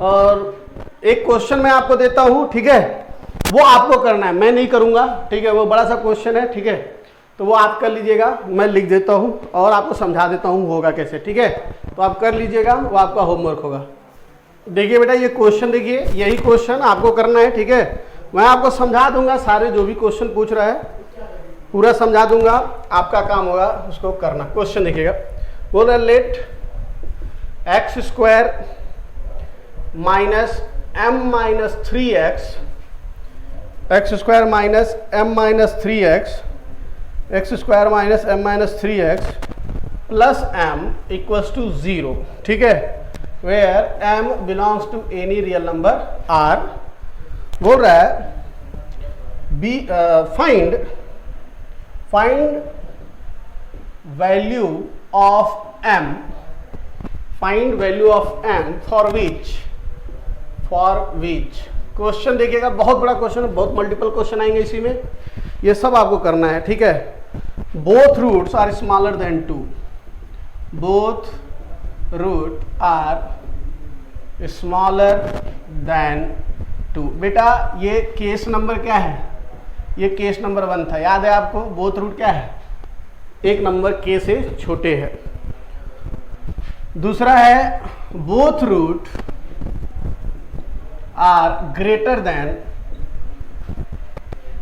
और एक क्वेश्चन मैं आपको देता हूं, ठीक है, वो आपको करना है, मैं नहीं करूंगा, ठीक है, वो बड़ा सा क्वेश्चन है, ठीक है, तो वो आप कर लीजिएगा, मैं लिख देता हूं और आपको समझा देता हूं होगा कैसे, ठीक है, तो आप कर लीजिएगा, वो आपका होमवर्क होगा। देखिए बेटा ये क्वेश्चन, देखिए यही क्वेश्चन आपको करना है, ठीक है, मैं आपको समझा दूंगा, सारे जो भी क्वेश्चन पूछ रहा है पूरा समझा दूंगा, आपका काम होगा उसको करना। क्वेश्चन देखिएगा, बोल रहा है late x² - m - 3x, x² - m - 3x, x² - m - 3x plus m equals to 0, ठीक है, where m belongs to any real number r। बोल रहा है find value of m, find value of m for which question देखिएगा, बहुत बड़ा question है, बहुत मल्टीपल क्वेश्चन आएंगे इसी में, ये सब आपको करना है, ठीक है। Both roots are smaller than 2, both root are smaller than 2। बेटा ये केस नंबर क्या है, ये केस नंबर 1 था, याद है आपको, बोथ रूट क्या है, एक नंबर के से छोटे है। दूसरा है both root are greater than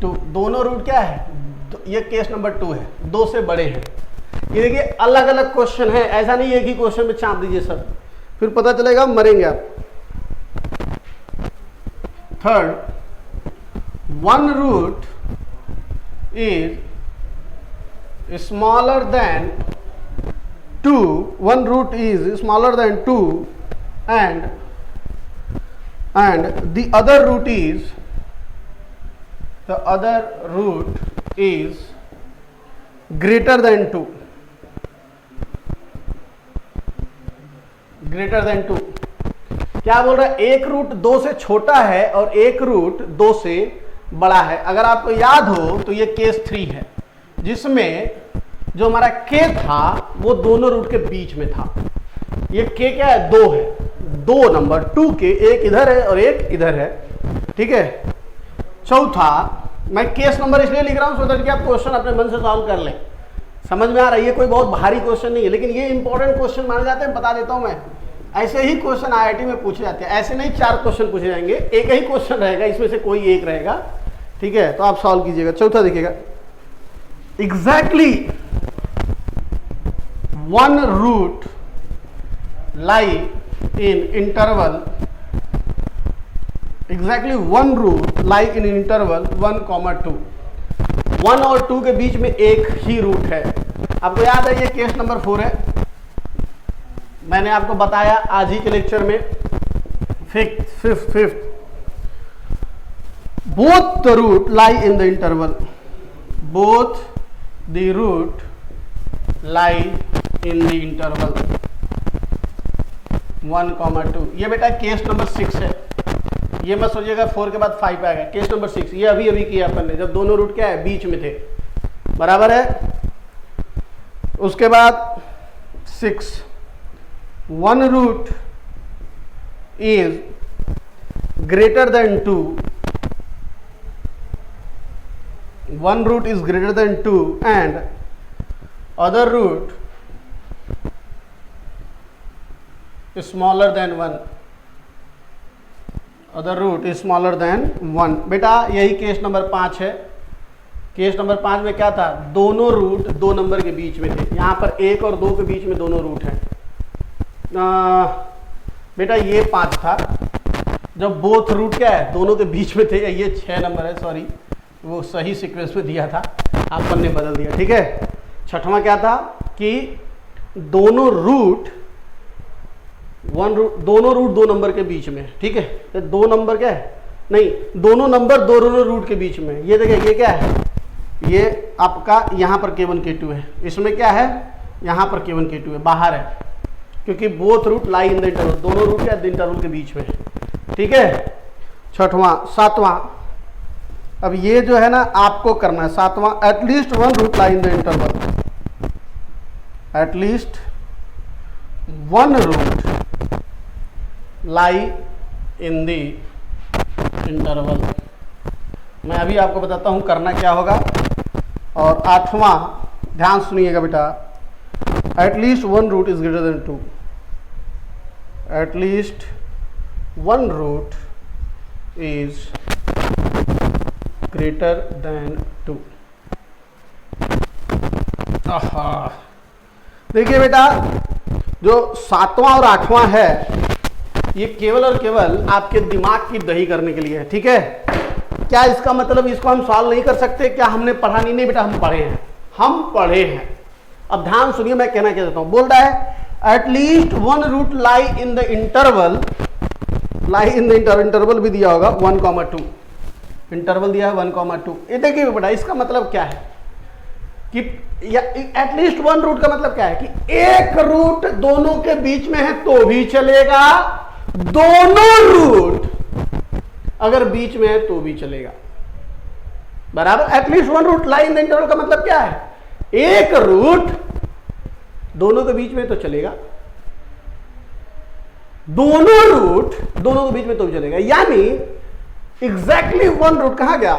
2, दोनों रूट क्या है, ये केस नंबर 2 है, 2 से बड़े हैं। ये देखिए अलग अलग क्वेश्चन है, ऐसा नहीं है कि क्वेश्चन में चाप दीजिए सब, फिर पता चलेगा मरेंगे आप। Third, one root is smaller than 2, one root is smaller than 2 and the other root is greater than 2, greater than 2। क्या बोल रहा है? एक रूट 2 से छोटा है और एक रूट 2 से बड़ा है। अगर आपको याद हो तो ये केस 3 है, जिसमें जो हमारा k था वो दोनों रूट के बीच में था। ये k क्या है? 2 है, 2 नंबर 2k, एक इधर है और एक इधर है, ठीक है। चौथा, मैं केस नंबर इसलिए लिख रहा हूं सो दैट कि आप क्वेश्चन अपने मन से सॉल्व कर लें। समझ में आ रहा है? ये कोई बहुत भारी क्वेश्चन नहीं है, लेकिन ये इंपॉर्टेंट क्वेश्चन माने जाते हैं। बता देता हूं मैं, ऐसे ही क्वेश्चन IIT में पूछे जाते हैं। ऐसे नहीं 4 क्वेश्चन पूछे जाएंगे, एक ही क्वेश्चन रहेगा, इसमें से कोई एक रहेगा, ठीक है। तो आप सॉल्व कीजिएगा। चौथा देखिएगा, exactly 1 root lie in interval, exactly 1 root lie in interval 1,2। 1 और 2 के बीच में एक ही रूट है। आपको याद है ये केस नंबर 4 है, मैंने आपको बताया आज ही के लेक्चर में। Fifth, both the root lie in the interval, both the root lie in the interval 1,2। ये बेटा केस नंबर 6 है। ये मत सोचिएगा 4 के बाद 5 आएगा। केस नंबर 6 ये अभी अभी किया अपन ने, जब दोनों रूट क्या है? बीच में थे, बराबर है। उसके बाद 6, 1 root is greater than 2, 1 root is greater than 2 and other root smaller than 1, other root is smaller than 1। बेटा यही केस नंबर 5 है। केस नंबर 5 में क्या था? दोनों रूट 2 नंबर के बीच में थे। यहां पर 1 और 2 के बीच में दोनों रूट हैं। बेटा ये 5 था, जब बोथ रूट क्या है? दोनों के बीच में थे। ये 6 नंबर है, सॉरी, वो सही सीक्वेंस में दिया था, आपन ने बदल दिया, ठीक है। छठवां क्या था कि दोनों रूट दोनों रूट 2 नंबर के बीच में, ठीक है। तो 2 नंबर क्या है? नहीं, दोनों नंबर दोनों रूट के बीच में। ये देखिए, ये क्या है? ये आपका यहाँ पर K1 K2 है, इसमें क्या है? यहाँ पर K1 K2 है, बाहर है, क्योंकि both root lie in the interval, दोनों रूट क्या है? इंटरवल के बीच में, ठीक है। छठवां, सातवां, अब ये जो है ना आपको करना है सातवां, at least 1 root lie in the interval, at least 1 root lie in the interval. मैं अभी आपको बताता हूं करना क्या होगा। और 8वां, ध्यान सुनिएगा बेटा, at least 1 root is greater than 2, at least 1 root is greater than 2। देखिए बेटा, जो 7वां और 8वां है ये केवल और केवल आपके दिमाग की दही करने के लिए है, ठीक है। क्या इसका मतलब इसको हम सॉल्व नहीं कर सकते? क्या हमने पढ़ा नहीं? नहीं बेटा, हम पढ़े हैं, हम पढ़े हैं। अब ध्यान सुनिए मैं कहना क्या चाहता हूं। बोल रहा है at least 1 root lie in the interval, lie in the interval भी दिया होगा 1,2, इंटरवल दिया है 1,2। ये देखिए बेटा, इसका मतलब क्या है कि एटलीस्ट 1 रूट का मतलब क्या है कि एक रूट दोनों के बीच में है तो भी चलेगा, दोनों रूट अगर बीच में है तो भी चलेगा, बराबर। At least 1 root lie in the interval का मतलब क्या है? एक रूट दोनों के बीच में तो चलेगा, दोनों रूट दोनों के बीच में तो भी चलेगा, यानी एग्जैक्टली 1 रूट कहां गया?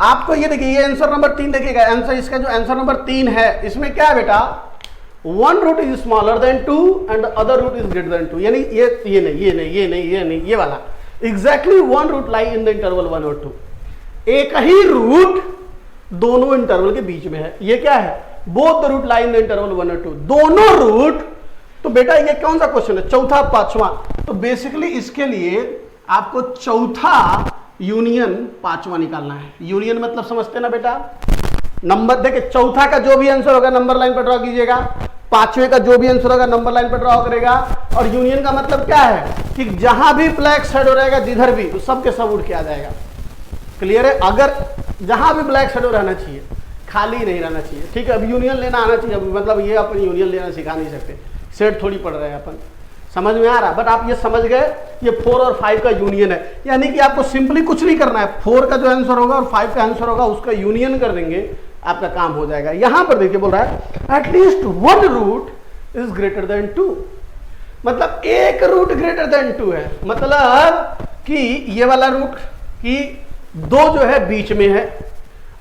आपको ये देखिए, ये आंसर नंबर 3 देखिएगा, आंसर इसका जो आंसर नंबर 3 है इसमें क्या है बेटा? 1 root is smaller than 2 and other root is greater than 2, यानी ये नहीं, ये नहीं, ये नहीं, ये नहीं, ये वाला exactly 1 root lie in the interval 1 और 2। एक ही रूट दोनों इंटरवल के बीच में है। ये क्या है? Both the root lie in the interval 1 और 2, दोनों रूट। तो बेटा ये कौन सा क्वेश्चन है? चौथा, 5वां। तो बेसिकली इसके लिए आपको चौथा यूनियन 5वां निकालना है। यूनियन मतलब समझते ना बेटा? नंबर देखिए, चौथा का जो भी आंसर होगा नंबर लाइन पर ड्रॉ कीजिएगा, 5वें का जो भी आंसर होगा नंबर लाइन पर ड्रॉ करेगा। और यूनियन का मतलब क्या है कि जहां भी ब्लैक शेडो रहेगा जिधर भी, सब के सब उड़ के आ जाएगा। क्लियर है? अगर जहां भी ब्लैक शेडो रहना चाहिए, खाली नहीं रहना चाहिए, ठीक है। अब यूनियन लेना आना चाहिए, मतलब ये अपन यूनियन लेना सिखा नहीं सकते, सेट थोड़ी पढ़ रहे हैं अपन, समझ में आ रहा। बट आप ये समझ गए ये 4 और 5 का यूनियन है, यानी कि आपको सिंपली कुछ नहीं करना है, 4 का जो आंसर होगा और 5 का आंसर होगा उसका यूनियन कर देंगे, आपका काम हो जाएगा। यहां पर देखिए बोल रहा है at least 1 root is greater than 2, मतलब एक रूट ग्रेटर देन 2 है, मतलब कि ये वाला रूट की 2 जो है बीच में है,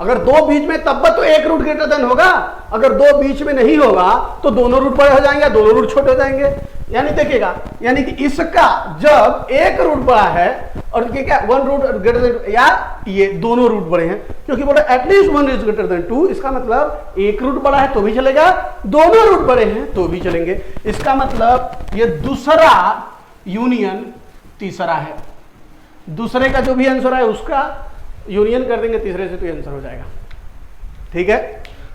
अगर 2 बीच में तब तो एक रूट ग्रेटर देन होगा, अगर 2 बीच में नहीं होगा तो दोनों रूट बड़े हो जाएंगे, दोनों रूट छोटे हो जाएंगे। यानी देखिएगा, यानी कि इसका जब एक रूट बड़ा है और क्या 1 रूट ग्रेटर देन, या ये दोनों रूट बड़े हैं, क्योंकि बोला एटलीस्ट 1 इज ग्रेटर देन 2, इसका मतलब एक रूट बड़ा है तो भी चलेगा, दोनों रूट बड़े हैं तो भी चलेंगे। इसका मतलब ये दूसरा यूनियन तीसरा है, दूसरे का जो भी आंसर है उसका यूनियन कर देंगे तीसरे से तो ये आंसर हो जाएगा, ठीक है।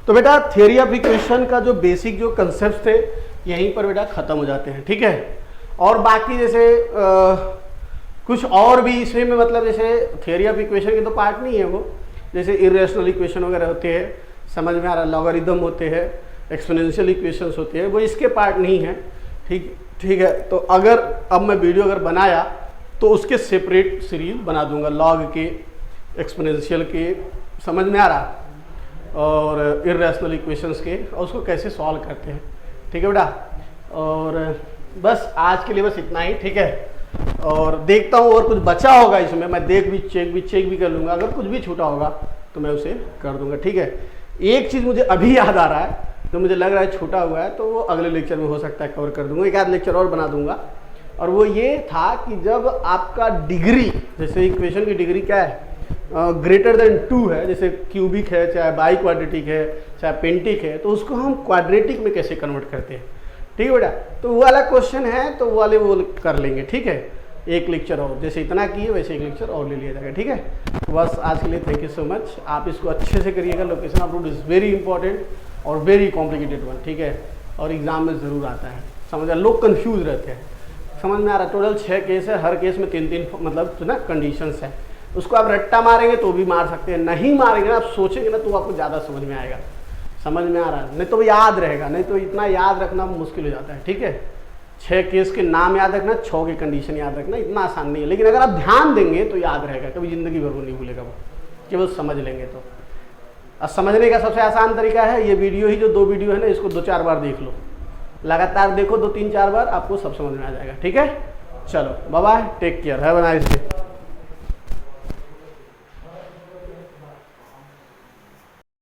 तो बेटा थ्योरी ऑफ इक्वेशन का जो बेसिक जो कंसेप्ट थे यहीं पर बेटा खत्म हो जाते हैं, ठीक है। और बाकी जैसे कुछ और भी इसमें मतलब जैसे थ्योरी ऑफ इक्वेशन के तो पार्ट नहीं है वो, जैसे इरेशनल इक्वेशन वगैरह होते हैं, समझ में आ रहा, लॉगरिथम होते हैं, एक्सपोनेंशियल इक्वेशंस होते हैं, वो इसके पार्ट नहीं है, ठीक है। तो अगर अब मैं वीडियो अगर बनाया तो उसके सेपरेट सीरीज बना दूंगा, लॉग के, एक्सपोनेंशियल के, समझ में आ रहा, और इरेशनल इक्वेशंस के, और उसको कैसे सॉल्व करते हैं, ठीक है बेटा। और बस आज के लिए बस इतना ही, ठीक है। और देखता हूँ और कुछ बचा होगा इसमें, मैं चेक भी कर लूँगा, अगर कुछ भी छूटा होगा तो मैं उसे कर दूंगा, ठीक है। एक चीज़ मुझे अभी याद आ रहा है तो मुझे लग रहा है छूटा हुआ है, तो वो अगले लेक्चर में हो सकता है कवर कर दूंगा, एक आध लेक्चर और बना दूंगा। और वो ये था कि जब आपका डिग्री, जैसे इक्वेशन की डिग्री क्या है, ग्रेटर देन 2 है, जैसे क्यूबिक है, चाहे बाई क्वाड्रेटिक है, चाहे पेंटिक है, तो उसको हम क्वाड्रेटिक में कैसे कन्वर्ट करते हैं, ठीक है बेटा। तो वो वाला क्वेश्चन है तो वो वाले वो कर लेंगे, ठीक है। एक लेक्चर और, जैसे इतना किए वैसे एक लेक्चर और ले लिया जाएगा, ठीक है। तो बस आज के लिए थैंक यू सो मच, आप इसको अच्छे से करिएगा। Location of root is very important और वेरी कॉम्प्लिकेटेड वन, ठीक है, और एग्जाम में ज़रूर आता है, समझ आ, लोग कन्फ्यूज रहते हैं, समझ में आ रहा। टोटल 6 केस है, हर केस में 3-3 मतलब ना कंडीशंस है, उसको आप रट्टा मारेंगे तो भी मार सकते हैं, नहीं मारेंगे ना, आप सोचेंगे ना तो आपको ज़्यादा समझ में आएगा, समझ में आ रहा है, नहीं तो याद रहेगा, नहीं तो इतना याद रखना मुश्किल हो जाता है, ठीक है। 6 केस के नाम याद रखना, 6 की कंडीशन याद रखना इतना आसान नहीं है, लेकिन अगर आप ध्यान देंगे तो याद रहेगा, कभी ज़िंदगी भर वो नहीं भूलेगा, वो केवल समझ लेंगे तो। अब समझने का सबसे आसान तरीका है ये वीडियो ही, जो 2 वीडियो है ना, इसको 2-4 बार देख लो, लगातार देखो 2-3-4 बार, आपको सब समझ में आ जाएगा, ठीक है। चलो bye bye, take care, have a nice day.